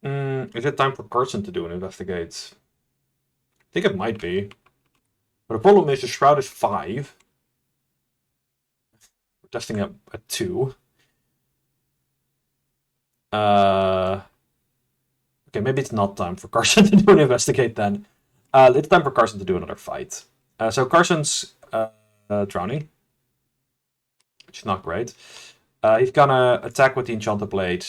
S1: Is it time for Carson to do an investigate? I think it might be. But the problem is the Shroud is 5. We're testing at 2. Okay, maybe it's not time for Carson to do an investigate then. It's time for Carson to do another fight. So Carson's drowning, which is not great. He's gonna attack with the Enchanted Blade.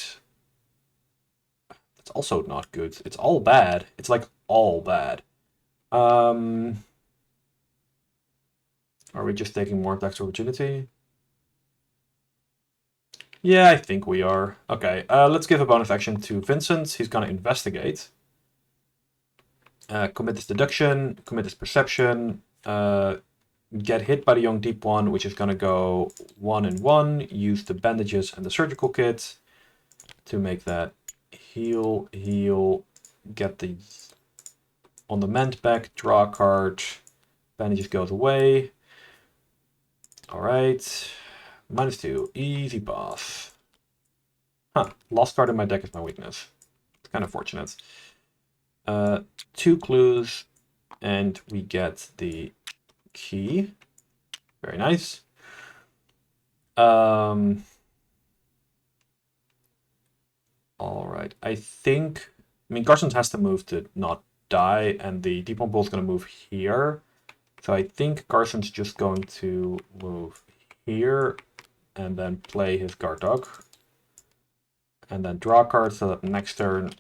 S1: It's also not good. It's all bad. It's like all bad. Are we just taking more attacks of opportunity? Yeah, I think we are. Okay, let's give a bonus action to Vincent. He's gonna investigate. Commit this deduction, commit this perception, get hit by the Young Deep One, which is gonna go 1 and 1, use the bandages and the surgical kit to make that heal, get the on the mend back, draw a card, bandages goes away. Alright. -2, easy path. Huh, lost card in my deck is my weakness. It's kind of fortunate. 2 clues, and we get the key. Very nice. Alright, I mean, Carson has to move to not die, and the Deep One Bull is going to move here. So I think Carson's just going to move here, and then play his guard dog. And then draw a card so that next turn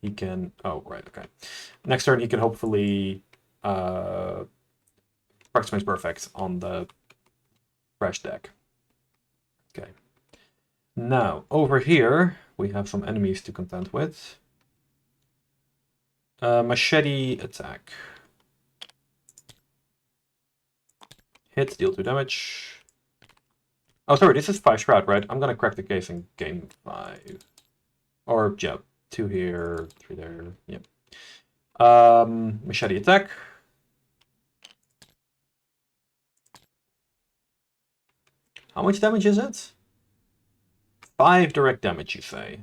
S1: he can... Oh, right, okay. Next turn he can hopefully Proximate Perfect on the fresh deck. Okay. Now, over here, we have some enemies to contend with. Machete attack. Hit, deal 2 damage. Oh, sorry, this is 5 Shroud, right? I'm gonna crack the case in game 5. Or, yeah, 2 here, 3 there, yep. Machete attack. How much damage is it? 5 direct damage, you say?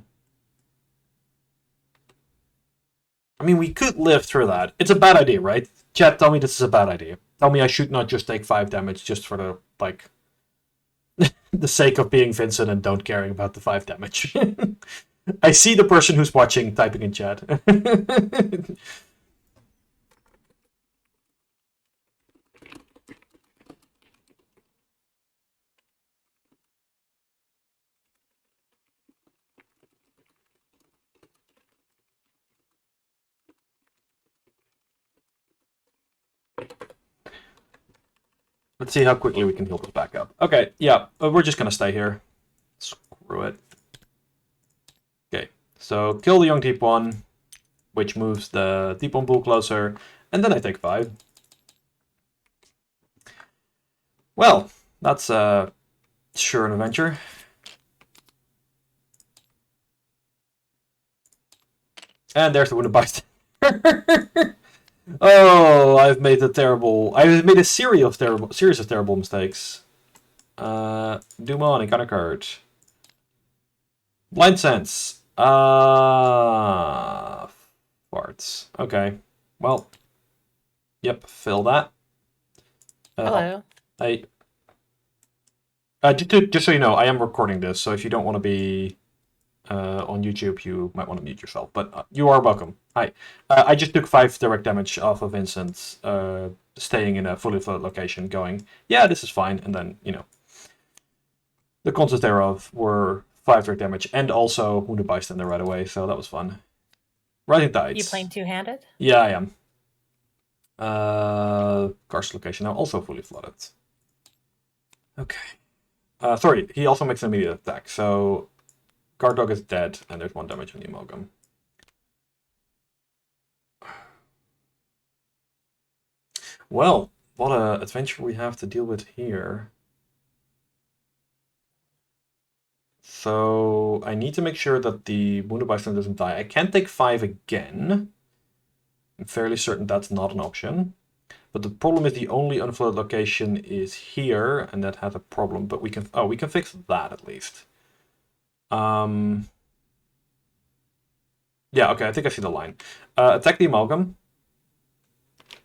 S1: I mean, we could live through that. It's a bad idea, right? Chat, tell me this is a bad idea. Tell me I should not just take 5 damage just for the, like, the sake of being Vincent and don't caring about the 5 damage. I see the person who's watching typing in chat. Let's see how quickly we can heal this back up. Okay, yeah, we're just gonna stay here. Screw it. Okay, so kill the Young Deep One, which moves the Deep One Bull closer, and then I take 5. Well, that's sure an adventure. And there's the Wounded Bystander. Oh, I've made a series of terrible mistakes. Dumon, encounter card. Blind Sense. Farts. Okay. Well. Yep, fill that. Uh,
S2: Hello.
S1: I just so you know, I am recording this, so if you don't want to be on YouTube, you might want to mute yourself. But you are welcome. Hi. I just took 5 direct damage off of Vincent, staying in a fully flooded location, going, yeah, this is fine, and then the consequences thereof were 5 direct damage, and also wounded bystander right away, so that was fun. Rising
S2: You playing
S1: tides.
S2: two-handed?
S1: Yeah, I am. Carson location now also fully flooded. Okay. Sorry, he also makes an immediate attack, so guard dog is dead, and there's 1 damage on the amalgam. Well, what a adventure we have to deal with here. So I need to make sure that the wounded bystander doesn't die. I can't take 5 again. I'm fairly certain that's not an option. But the problem is the only unflooded location is here, and that has a problem. But we can fix that at least. Yeah, okay, I think I see the line. Attack the amalgam.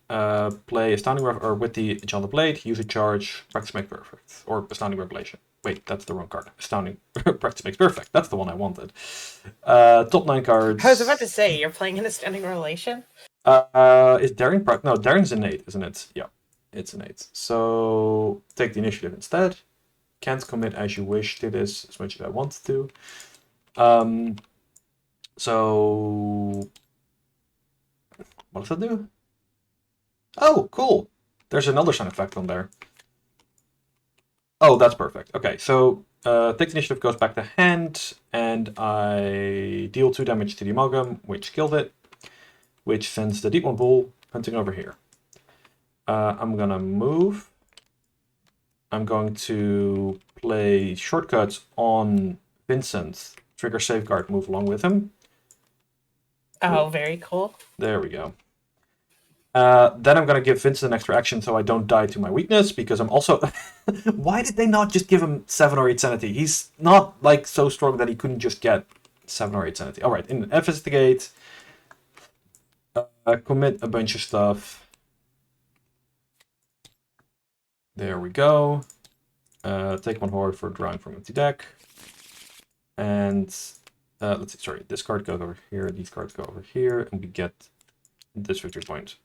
S1: Play Astounding or with the Enchanted Blade, use a charge, practice makes perfect. Or Astounding Revelation. Wait, that's the wrong card. Astounding practice makes perfect. That's the one I wanted. Top 9 cards.
S2: I was about to say, you're playing in a standing relation?
S1: Is Daring no, Daring's innate, isn't it? Yeah, it's innate. So take the initiative instead. Can't commit as you wish to this as much as I want to. So what does that do? Oh, cool. There's another sound effect on there. Oh, that's perfect. Okay, so take the initiative goes back to hand, and I deal 2 damage to the amalgam, which killed it, which sends the deep one bull hunting over here. I'm gonna move. I'm going to play shortcuts on Vincent, trigger safeguard, move along with him.
S2: Oh, very cool.
S1: There we go. Then I'm going to give Vincent an extra action so I don't die to my weakness, because I'm also... Why did they not just give him 7 or 8 sanity? He's not, like, so strong that he couldn't just get 7 or 8 sanity. Alright, investigate. Commit a bunch of stuff. There we go. Take 1 horde for drawing from empty deck. And, let's see, sorry, this card goes over here, these cards go over here, and we get this victory point.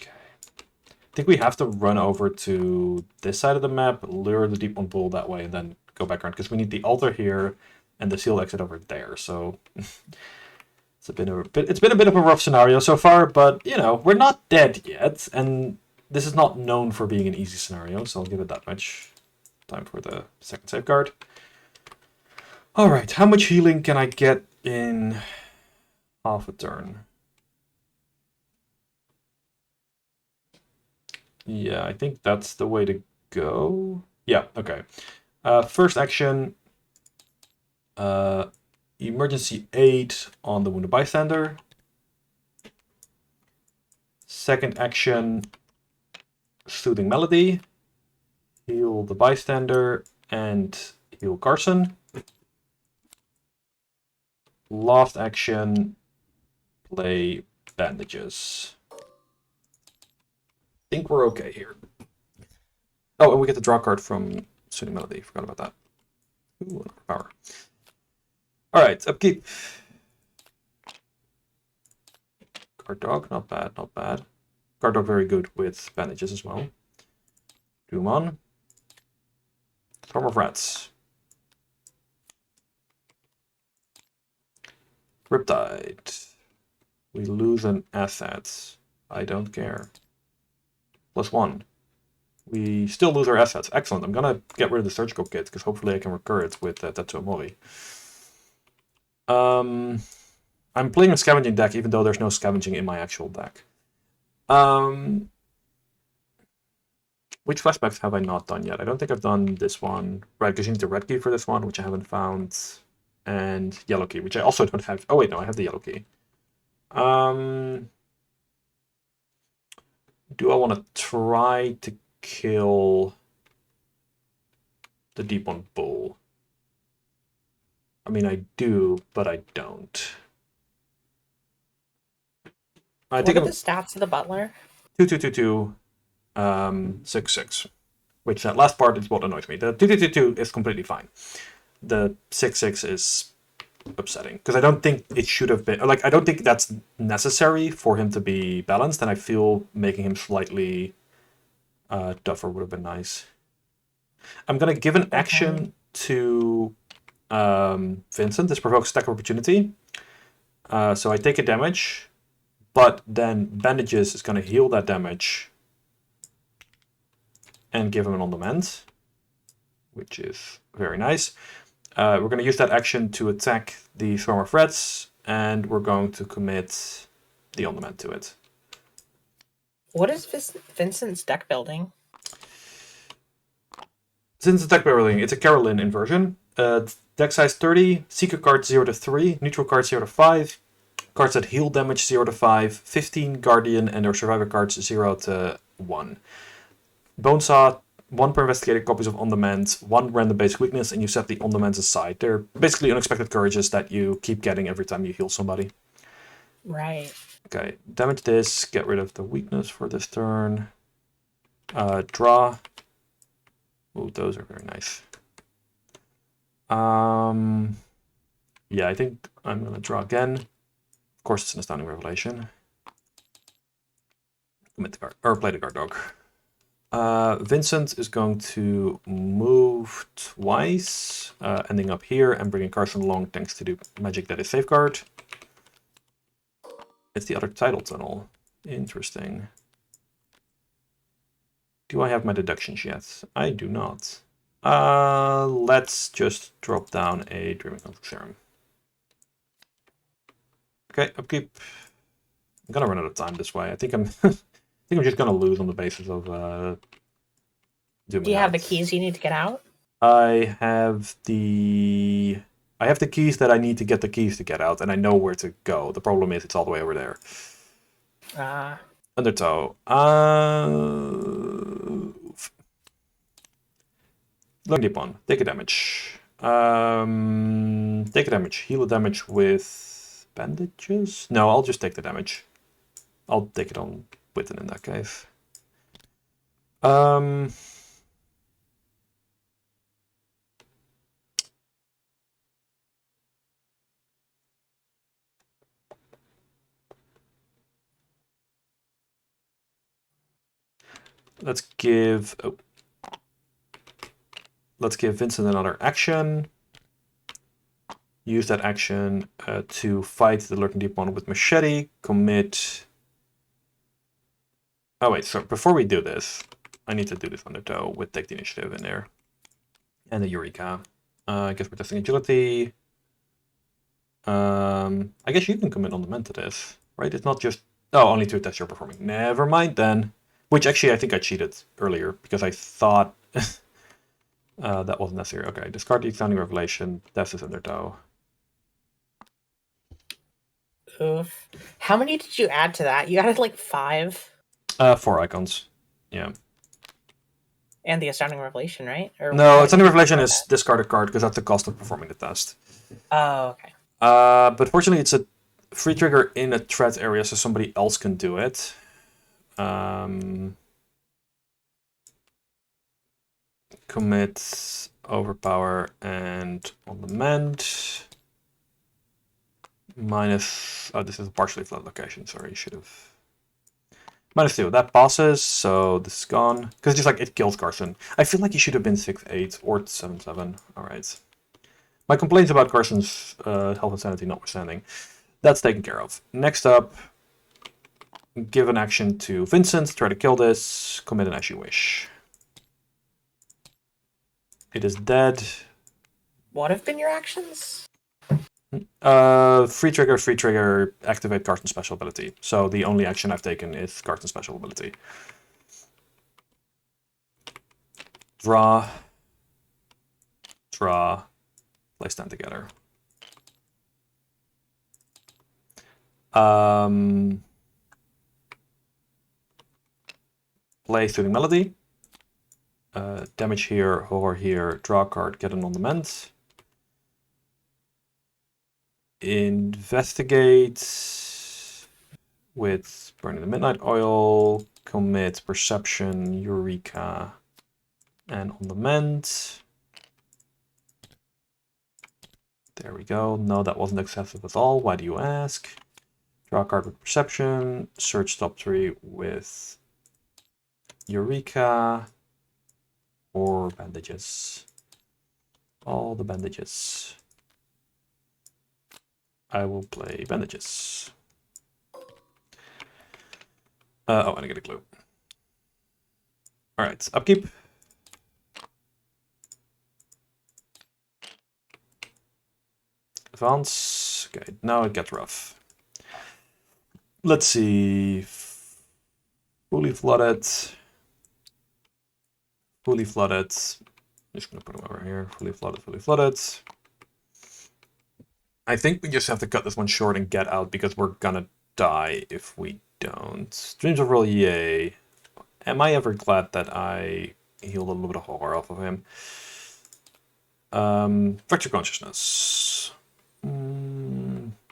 S1: I think we have to run over to this side of the map, lure the deep one bull that way, and then go back around, because we need the altar here and the sealed exit over there. So it's been a bit of a rough scenario so far, but we're not dead yet, and this is not known for being an easy scenario, so I'll give it that much. Time for the second safeguard. All right, how much healing can I get in half a turn? Yeah, I think that's the way to go. Yeah, okay. First action, emergency aid on the wounded bystander. Second action, soothing melody, heal the bystander and heal Carson. Last action, play bandages. I think we're okay here. Oh, and we get the draw card from Soothing Melody. Forgot about that. Ooh, another power. Alright, upkeep. Guard dog, not bad, not bad. Guard dog very good with bandages as well. Doom on. Storm of Rats. Riptide. We lose an asset. I don't care. +1. We still lose our assets. Excellent. I'm gonna get rid of the surgical kit, because hopefully I can recur it with Tetsuo Mori. I'm playing a scavenging deck, even though there's no scavenging in my actual deck. Which flashbacks have I not done yet? I don't think I've done this one. Right, because you need the red key for this one, which I haven't found. And yellow key, which I also don't have. Oh wait, no, I have the yellow key. Do I want to try to kill the deep one bull? I mean, I do, but I don't.
S2: What are the stats of the butler?
S1: 2, 6, 6. Which that last part is what annoys me. The 2, 2, 2, 2 is completely fine. The 6, 6 is upsetting because I don't think it should have been. Like, I don't think that's necessary for him to be balanced, and I feel making him slightly tougher would have been nice. I'm gonna give an action to Vincent. This provokes attack of opportunity. So I take a damage, but then bandages is gonna heal that damage and give him an on demand, which is very nice. We're going to use that action to attack the Swarm of Rats, and we're going to commit the on demand to it.
S2: What is Vincent's deck building?
S1: Since it's deck building, it's a Carolyn inversion. Deck size 30, secret cards 0 to 3, neutral cards 0 to 5, cards that heal damage 0 to 5, 15 Guardian and their survivor cards 0 to 1. Bonesaw, 1 per investigated copies of On Demand, 1 random basic weakness, and you set the On Demands aside. They're basically unexpected courages that you keep getting every time you heal somebody.
S2: Right.
S1: Okay, damage this, get rid of the weakness for this turn. Draw. Oh, those are very nice. Yeah, I think I'm gonna draw again. Of course, it's an astounding revelation. Commit the card, or play the guard dog. Vincent is going to move twice, ending up here and bringing Carson along thanks to the magic that is Safeguard. It's the other title tunnel. Interesting. Do I have my deductions yet? I do not. Let's just drop down a Dreaming Conflict Serum. Okay, upkeep. I'm gonna run out of time this way. I think I'm I'm just gonna lose on the basis of
S2: Do you have the keys you need to get out?
S1: I have the keys that I need to get the keys to get out, and I know where to go. The problem is it's all the way over there. Undertow. Learn deep one. Take a damage. Take a damage. Heal a damage with bandages? No, I'll just take the damage. I'll take it on with it in that case. Let's give Vincent another action. Use that action to fight the Lurking Deep One with Machete. Commit. Oh wait, so before we do this, I need to do this Undertow with Take the Initiative in there. And the Eureka. I guess we're testing agility. I guess you can commit on demand to this, right? It's not just... Oh, only to test your performing. Never mind then. Which actually I think I cheated earlier because I thought that wasn't necessary. Okay, discard the Astounding Revelation. Test is Undertow.
S2: Oof. How many did you add to that? You added like 5?
S1: 4 icons. Yeah.
S2: And the Astounding Revelation, right? Or
S1: no, Astounding Revelation is discard a card because that's the cost of performing the test.
S2: Oh, okay.
S1: But fortunately, it's a free trigger in a threat area, so somebody else can do it. Commit, overpower, and on demand. Minus... Oh, this is a partially flat location. Sorry, you should have... -2. That passes, so this is gone. Because just like it kills Carson. I feel like he should have been 6-8 or 7-7. Alright. My complaints about Carson's health and sanity notwithstanding. That's taken care of. Next up, give an action to Vincent. Try to kill this. Commit an as you wish. It is dead.
S2: What have been your actions?
S1: Free trigger, activate Carson's special ability. So the only action I've taken is Carson's special ability. Draw. Place them together. Play Soothing Melody. Damage here, horror here, draw a card, get an on demand. Investigate with Burning the Midnight Oil, commit, perception, Eureka, and on the mend. There we go. No, that wasn't excessive at all. Why do you ask? Draw a card with perception, search top 3 with Eureka, or bandages. All the bandages. I will play bandages. Oh, and I get a clue. Alright, upkeep. Advance. Okay, now it gets rough. Let's see. Fully flooded. Fully flooded. I'm just gonna put them over here. Fully flooded, fully flooded. I think we just have to cut this one short and get out because we're gonna die if we don't. Dreams of Roll, yay. Am I ever glad that I healed a little bit of horror off of him? Vector Consciousness.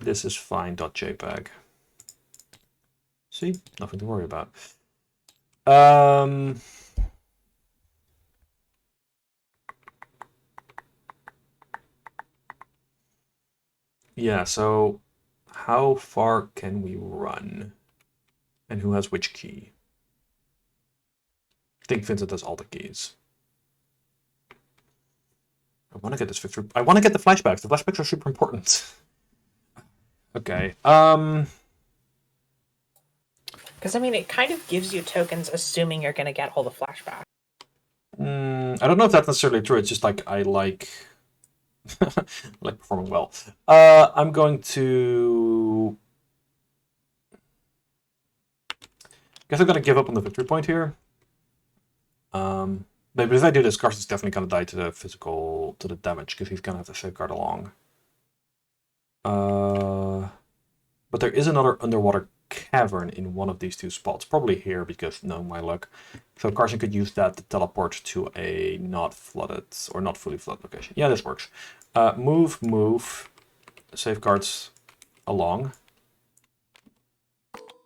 S1: This is fine.jpg. See? Nothing to worry about. Yeah, so how far can we run? And who has which key? I think Vincent has all the keys. I want to get this victory. I want to get the flashbacks. The flashbacks are super important. Okay.
S2: Because, I mean, it kind of gives you tokens assuming you're going to get all the flashbacks.
S1: I don't know if that's necessarily true. It's just like I like like performing well. I'm going to guess I'm gonna give up on the victory point here. But if I do this, Carson's definitely gonna die to the physical, to the damage, because he's gonna have to safeguard along. But there is another underwater cavern in one of these two spots, probably here, because no, my luck. So Carson could use that to teleport to a not flooded or not fully flooded location. Yeah, this works. Move, safeguards along.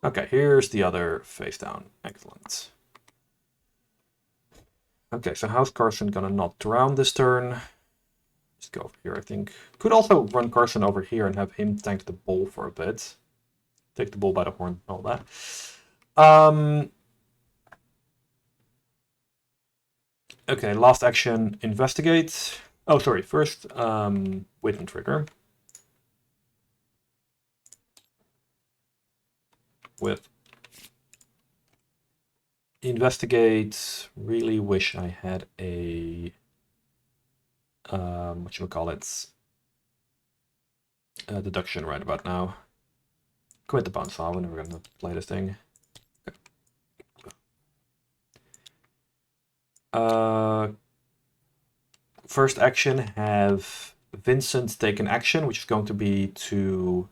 S1: Okay, here's the other face down. Excellent. Okay, so how's Carson gonna not drown this turn? Let's go over here, I think. Could also run Carson over here and have him tank the bull for a bit. Take the bull by the horn and all that. Okay, last action, investigate. Oh, sorry, first, Wisdom trigger. With investigate, really wish I had a whatchamacallit, deduction right about now. Commit the bounce file, we're never gonna play this thing. First action, have Vincent take an action, which is going to be to...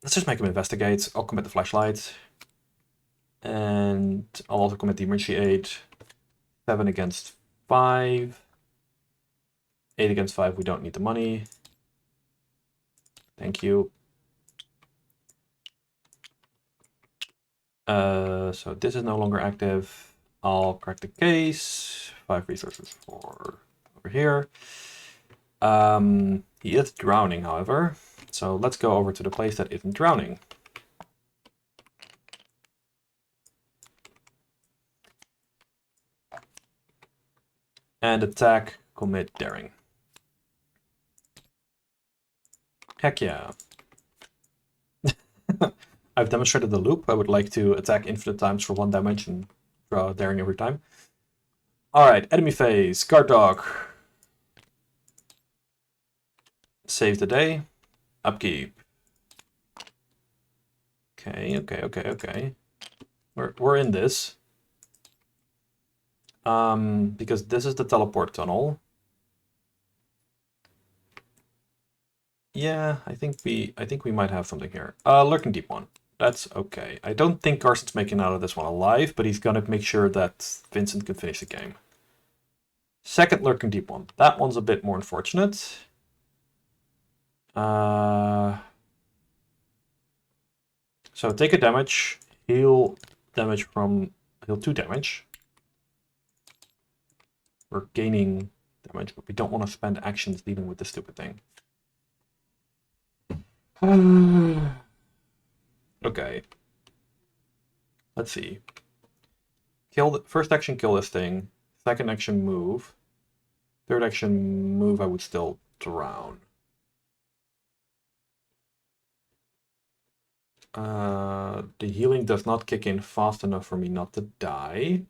S1: Let's just make him investigate. I'll commit the flashlight. And I'll also commit the emergency aid. 7 against 5. 8 against 5, we don't need the money. Thank you. So this is no longer active. I'll crack the case. 5 resources for over here. He is drowning, however. So let's go over to the place that isn't drowning. And attack, commit, daring. Heck yeah. I've demonstrated the loop. I would like to attack infinite times for 1 damage and draw daring every time. Alright, enemy phase, guard dog. Save the day. Upkeep. Okay. We're in this. Because this is the teleport tunnel. Yeah, I think we might have something here. Lurking Deep one. That's okay. I don't think Carson's making out of this one alive, but he's gonna make sure that Vincent can finish the game. Second Lurking Deep one. That one's a bit more unfortunate. So take a damage, heal damage from heal 2 damage. We're gaining damage, but we don't want to spend actions dealing with this stupid thing. Okay. Let's see. First action, kill this thing. Second action, move. Third action, move, I would still drown. The healing does not kick in fast enough for me not to die.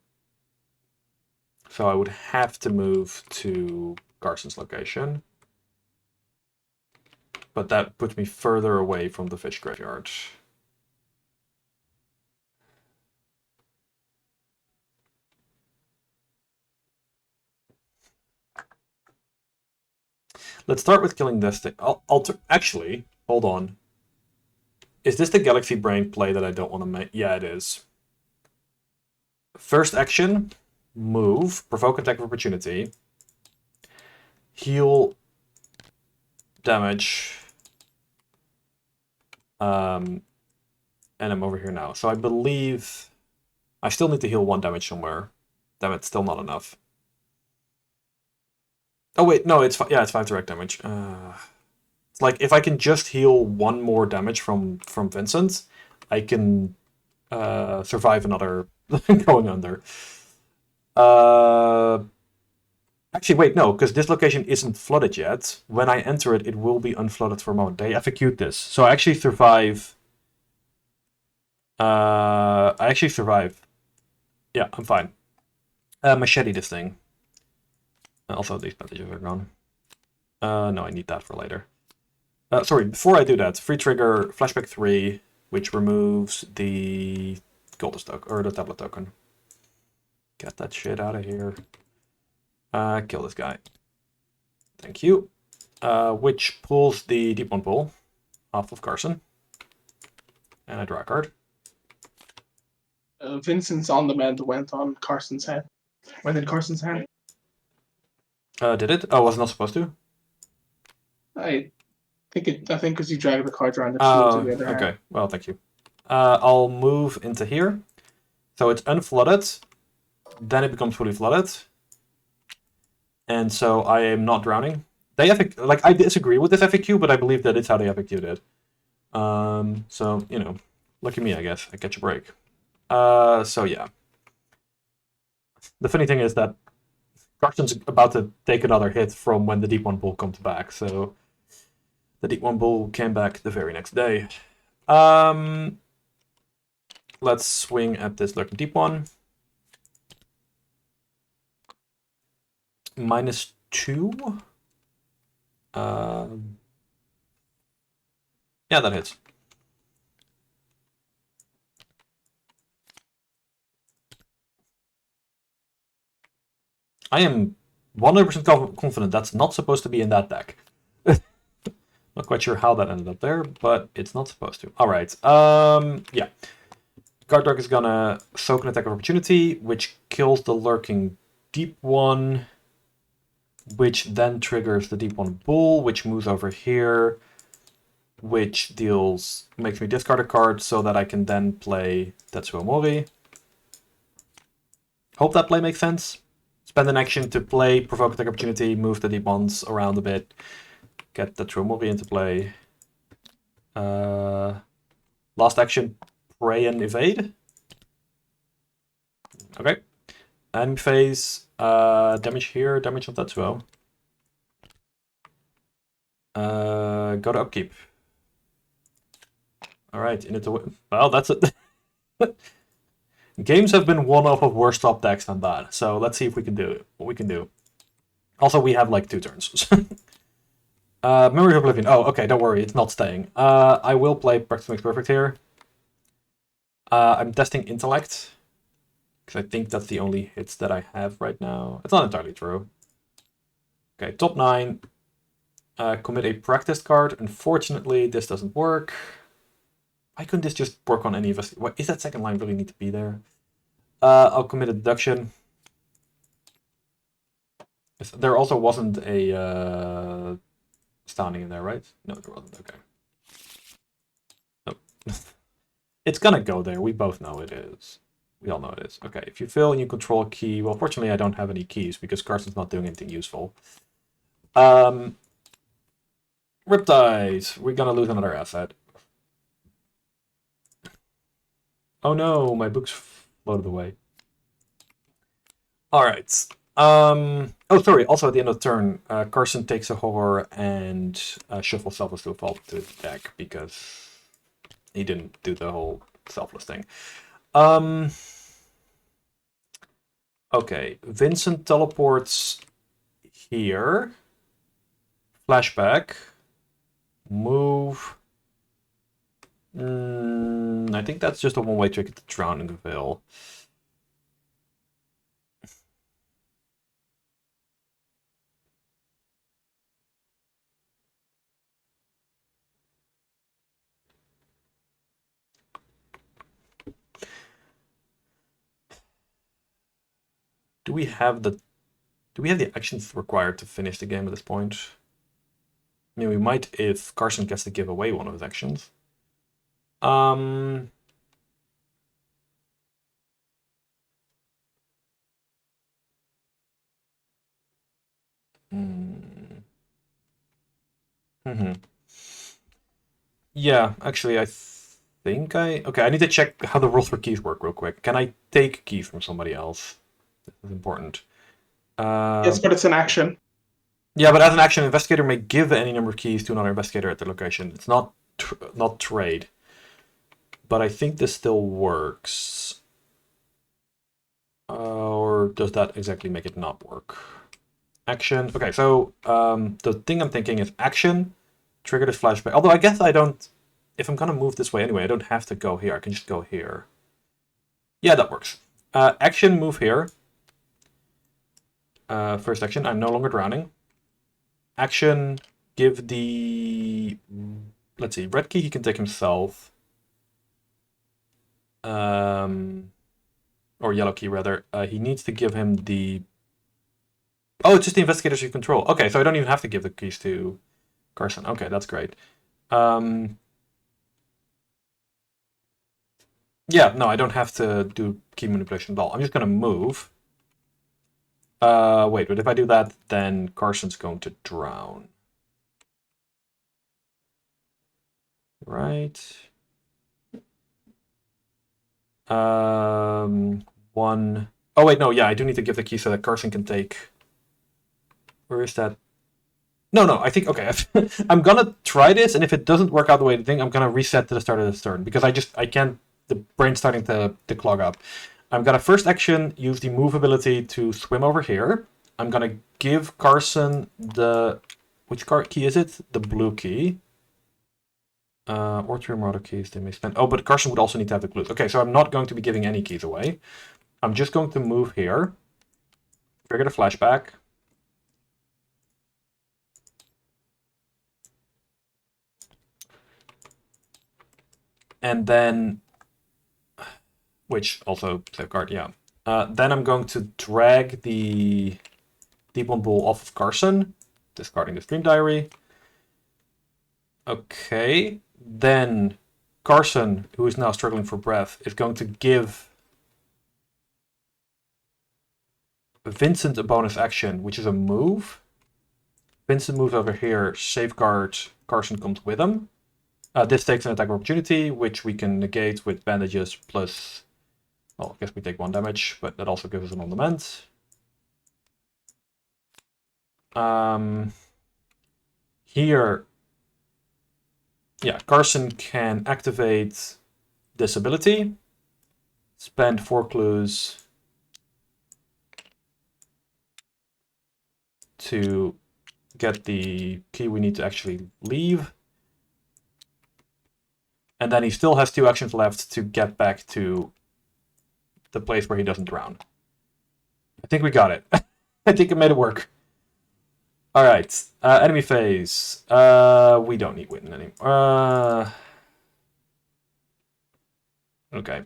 S1: So I would have to move to Carson's location. But that puts me further away from the fish graveyard. Let's start with killing this thing. Actually, hold on. Is this the Galaxy Brain play that I don't want to make? Yeah, it is. First action, move, provoke attack of opportunity, heal damage, and I'm over here now. So I believe I still need to heal 1 damage somewhere. Damn it, still not enough. Oh wait, no, it's 5 direct damage. It's like if I can just heal 1 more damage from Vincent, I can survive another going under. Actually, wait, no, because this location isn't flooded yet. When I enter it, it will be unflooded for a moment. They FAQ'd this, so I actually survive. Yeah, I'm fine. Machete this thing. Also, these bandages are gone. No, I need that for later. Sorry, before I do that, free trigger flashback 3, which removes the Goldest token, or the tablet token. Get that shit out of here. Kill this guy. Thank you. Which pulls the Deep One Pull off of Carson. And I draw a card.
S3: Vincent's on the mend went on Carson's head. Went in Carson's hand.
S1: Did it? Oh, was it not supposed to?
S3: I think because you dragged the card around, it flew to the other hand.
S1: Okay. Well, thank you. I'll move into here. So it's unflooded. Then it becomes fully flooded. And so I am not drowning. They I disagree with this FAQ, but I believe that it's how they FAQ'd it. So, you know, lucky me, I guess. I catch a break. So yeah. The funny thing is that Carson's about to take another hit from when the Deep One Bull comes back, so the Deep One Bull came back the very next day. Let's swing at this lurking Deep One. -2. Yeah, that hits. I am 100% confident that's not supposed to be in that deck. Not quite sure how that ended up there, but it's not supposed to. All right. Yeah. Guard Dog is gonna soak an attack of opportunity, which kills the lurking Deep One, which then triggers the Deep One Bull, which moves over here, which makes me discard a card so that I can then play Tetsuo Mori. Hope that play makes sense. Spend an action to play, provoke attack opportunity, move the Deep Ones around a bit, get Tetsuo Mori into play. Last action, pray and evade. Okay. Enemy phase, damage here, damage on Tetsuo. Go to upkeep. Alright, in it to win. Well, that's it. Games have been one off of worse top decks than that, so let's see if we can do it. What we can do. Also, we have like 2 turns. Memory of Oblivion. Oh, okay, don't worry, it's not staying. I will play Practice Makes Perfect here. I'm testing Intellect, because I think that's the only hits that I have right now. It's not entirely true. Okay, top 9. Commit a practice card. Unfortunately, this doesn't work. Why couldn't this just work on any of us? What, is that second line really need to be there? I'll commit a deduction. There also wasn't a standing in there, right? No, there wasn't. Okay. Nope. It's gonna go there. We both know it is. We all know it is. Okay, if you fail and you control a key, well, fortunately I don't have any keys because Carson's not doing anything useful. Riptide, we're gonna lose another asset. Oh no, my book's floated away. Alright. Oh, sorry, also at the end of the turn, Carson takes a horror and shuffles Selfless to a fault to his deck because he didn't do the whole Selfless thing. Okay, Vincent teleports here. Flashback. Move. I think that's just a one-way ticket to Drowning Veil. Do we have the actions required to finish the game at this point? I mean, we might if Carson gets to give away one of his actions. Yeah, actually, I think okay, I need to check how the rules for keys work real quick. Can I take keys from somebody else? This is important.
S3: Yes, but it's an action.
S1: Yeah, but as an action, investigator may give any number of keys to another investigator at the location. It's not trade. But I think this still works. Or does that exactly make it not work? Action. Okay, so the thing I'm thinking is action, trigger this flashback. Although I guess I don't. If I'm gonna move this way anyway, I don't have to go here. I can just go here. Yeah, that works. Action, move here. First action, I'm no longer drowning. Action, give the... Let's see, red key he can take himself. Or yellow key, rather. He needs to give him the... Oh, it's just the investigators you control. Okay, so I don't even have to give the keys to Carson. Okay, that's great. Yeah, no, I don't have to do key manipulation at all. I'm just going to move. Wait, but if I do that, then Carson's going to drown. Right. One. Oh, wait, no, yeah, I do need to give the key so that Carson can take... Where is that? No, I think, okay, I'm gonna try this, and if it doesn't work out the way I think, I'm gonna reset to the start of this turn, because I can't, the brain's starting to clog up. I'm gonna first action, use the move ability to swim over here. I'm gonna give Carson the, which key is it? The blue key. Or three more other keys they may spend. Oh, but Carson would also need to have the clues. Okay, so I'm not going to be giving any keys away. I'm just going to move here. Trigger the flashback. And then, which also safeguard, yeah. Then I'm going to drag the Deep One Bull off of Carson, discarding the Stream Diary. Okay, then Carson, who is now struggling for breath, is going to give Vincent a bonus action, which is a move. Vincent moves over here, safeguard, Carson comes with him. This takes an attack of opportunity, which we can negate with bandages plus... Well, I guess we take 1 damage, but that also gives us an on-demand. Here, yeah, Carson can activate this ability, spend 4 clues to get the key we need to actually leave. And then he still has 2 actions left to get back to the place where he doesn't drown. I think we got it. I think it made it work. Alright, enemy phase. We don't need Witten anymore. Okay,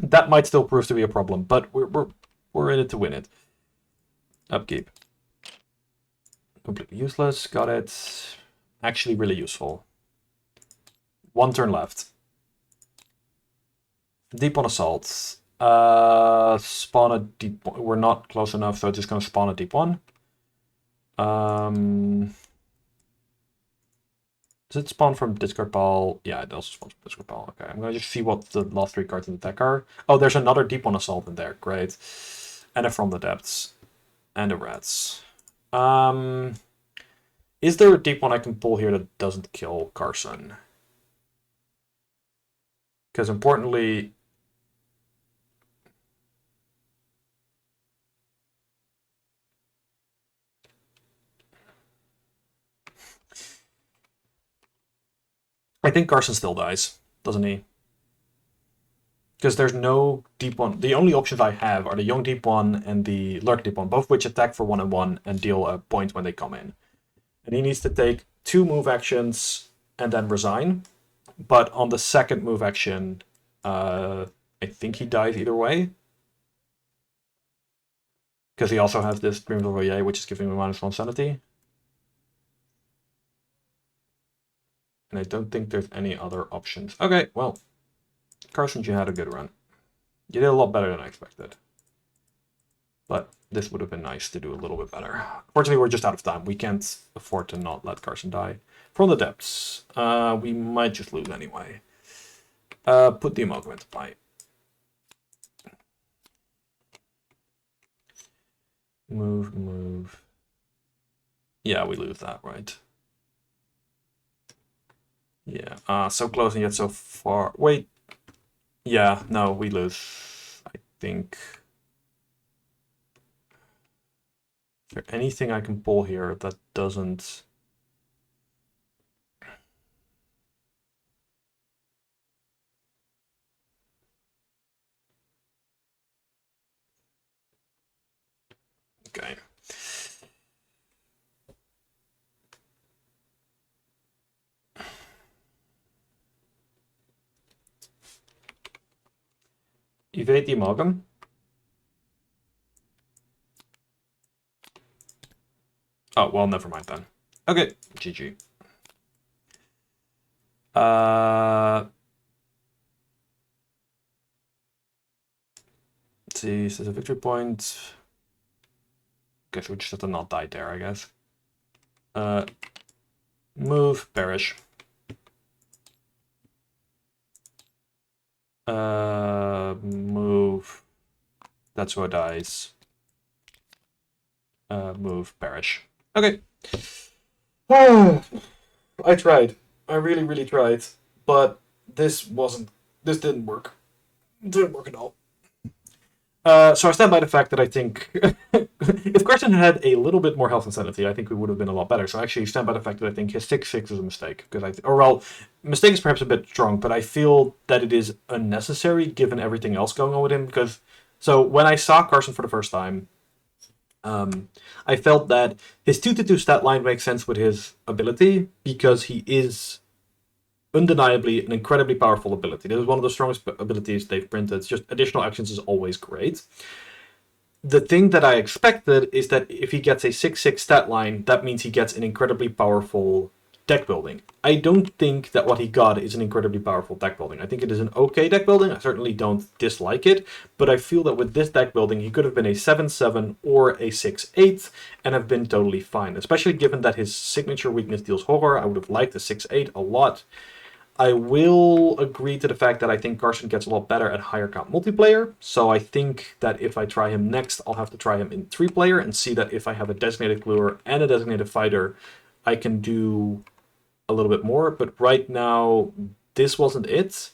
S1: that might still prove to be a problem, but we're in it to win it. Upkeep. Completely useless, got it. Actually really useful. 1 turn left. Deep on Assault. Spawn a deep one. We're not close enough, so it's just going to spawn a deep one. Does it spawn from discard pile? Yeah, it also spawns from discard pile. Okay, I'm going to just see what the last 3 cards in the deck are. Oh, there's another deep one assault in there. Great. And a from the depths. And a rats. Is there a deep one I can pull here that doesn't kill Carson? Because importantly... I think Carson still dies, doesn't he? Because there's no deep one. The only options I have are the young deep one and the lurk deep one, both of which attack for 1 and 1 and deal a point when they come in. And he needs to take 2 move actions and then resign. But on the second move action, I think he dies either way. Because he also has this Dreams of Oye, which is giving him -1 sanity. And I don't think there's any other options. Okay, well, Carson, you had a good run. You did a lot better than I expected. But this would have been nice to do a little bit better. Fortunately, we're just out of time. We can't afford to not let Carson die. From the depths. We might just lose anyway. Put the amalgam into play. Move. Yeah, we lose that, right? Yeah, so close and yet so far. Wait. Yeah, no, we lose. I think. Is there anything I can pull here that doesn't... Okay. Evade the amalgam. Oh, well, never mind then. Okay, GG. Let's see, says a victory point. Guess we just have to not die there, I guess. Move, perish. Move. That's what dies. Move, perish. Okay. I tried. I really, really tried. But this didn't work. It didn't work at all. So I stand by the fact that I think if Carson had a little bit more health and sanity, I think we would have been a lot better. So I actually stand by the fact that I think his 6/6 is a mistake. Mistake is perhaps a bit strong, but I feel that it is unnecessary given everything else going on with him. So when I saw Carson for the first time, I felt that his 2/2 stat line makes sense with his ability because he is undeniably an incredibly powerful ability. This is one of the strongest abilities they've printed. It's just additional actions is always great. The thing that I expected is that if he gets a 6/6 stat line, that means he gets an incredibly powerful deck building. I don't think that what he got is an incredibly powerful deck building. I think it is an okay deck building. I certainly don't dislike it, but I feel that with this deck building, he could have been a 7/7 or a 6/8 and have been totally fine, especially given that his signature weakness deals horror. I would have liked the 6/8 a lot. I will agree to the fact that I think Carson gets a lot better at higher count multiplayer. So I think that if I try him next, I'll have to try him in 3-player and see that if I have a designated gluer and a designated fighter, I can do a little bit more. But right now, this wasn't it.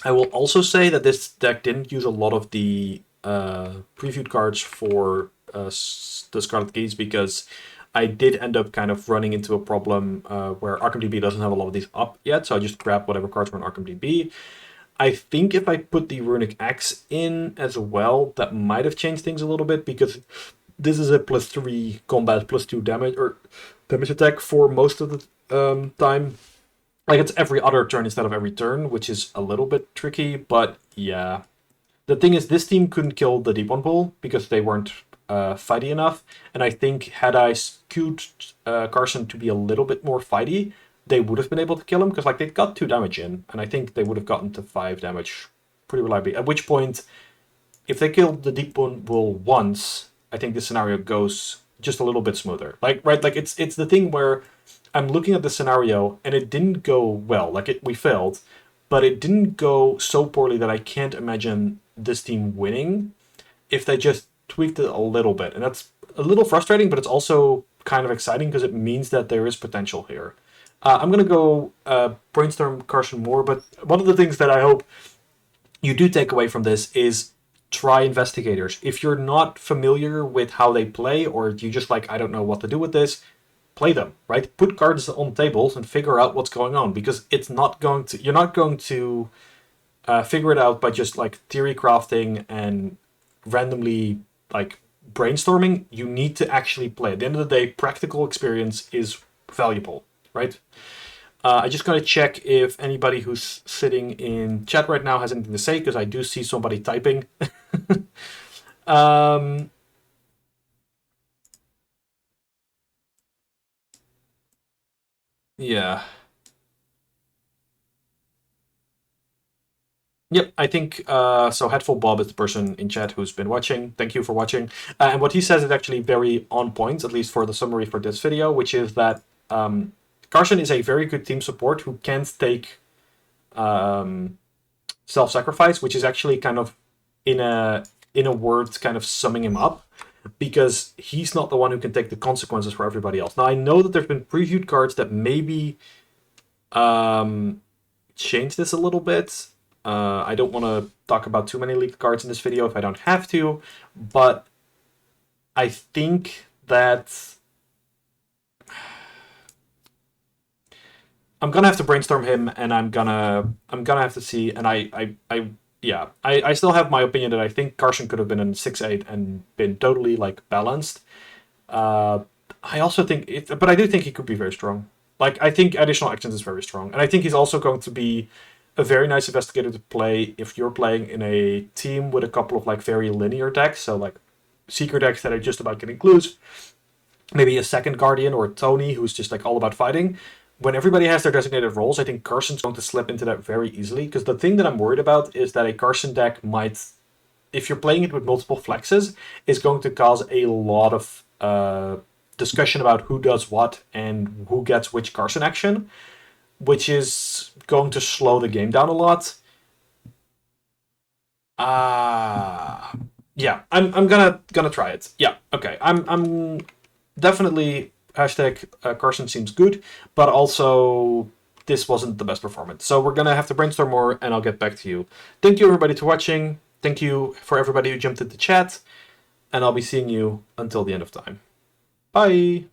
S1: I will also say that this deck didn't use a lot of the previewed cards for the Scarlet Keys because I did end up kind of running into a problem where ArkhamDB doesn't have a lot of these up yet, so I just grabbed whatever cards were in ArkhamDB. I think if I put the Runic Axe in as well, that might have changed things a little bit, because this is a +3 combat, +2 damage, or damage attack for most of the time. Like, it's every other turn instead of every turn, which is a little bit tricky, but yeah. The thing is, this team couldn't kill the Deep One pool because they weren't fighty enough, and I think had I skewed Carson to be a little bit more fighty, they would have been able to kill him, because they got 2 damage in, and I think they would have gotten to 5 damage pretty reliably, at which point if they kill the deep bull once, I think the scenario goes just a little bit smoother. Like it's the thing where I'm looking at the scenario and it didn't go well. We failed, but it didn't go so poorly that I can't imagine this team winning if they just tweaked it a little bit. And that's a little frustrating, but it's also kind of exciting because it means that there is potential here. I'm going to go brainstorm Carson more, but one of the things that I hope you do take away from this is try investigators. If you're not familiar with how they play, or you just I don't know what to do with this, play them, right? Put cards on tables and figure out what's going on, because you're not going to figure it out by just theory crafting and randomly brainstorming. You need to actually play. At the end of the day, practical experience is valuable, right? I just gotta check if anybody who's sitting in chat right now has anything to say, because I do see somebody typing. Yeah. Yep, I think so. Headful Bob is the person in chat who's been watching. Thank you for watching. And what he says is actually very on point, at least for the summary for this video, which is that Carson is a very good team support who can't take self-sacrifice, which is actually kind of in a word kind of summing him up, because he's not the one who can take the consequences for everybody else. Now, I know that there's been previewed cards that maybe change this a little bit. I don't want to talk about too many leaked cards in this video if I don't have to, but I think that I'm gonna have to brainstorm him, and I'm gonna have to see. And I still have my opinion that I think Carson could have been in 6-8 and been totally balanced. I also think but I do think he could be very strong. I think additional actions is very strong, and I think he's also going to be a very nice investigator to play if you're playing in a team with a couple of very linear decks, so secret decks that are just about getting clues, maybe a second Guardian or a Tony who's just all about fighting. When everybody has their designated roles, I think Carson's going to slip into that very easily, because the thing that I'm worried about is that a Carson deck might, if you're playing it with multiple flexes, is going to cause a lot of discussion about who does what and who gets which Carson action, which is going to slow the game down a lot. Yeah, I'm gonna try it. Yeah, okay. I'm definitely hashtag Carson seems good, but also this wasn't the best performance. So we're gonna have to brainstorm more, and I'll get back to you. Thank you everybody for watching. Thank you for everybody who jumped into chat, and I'll be seeing you until the end of time. Bye.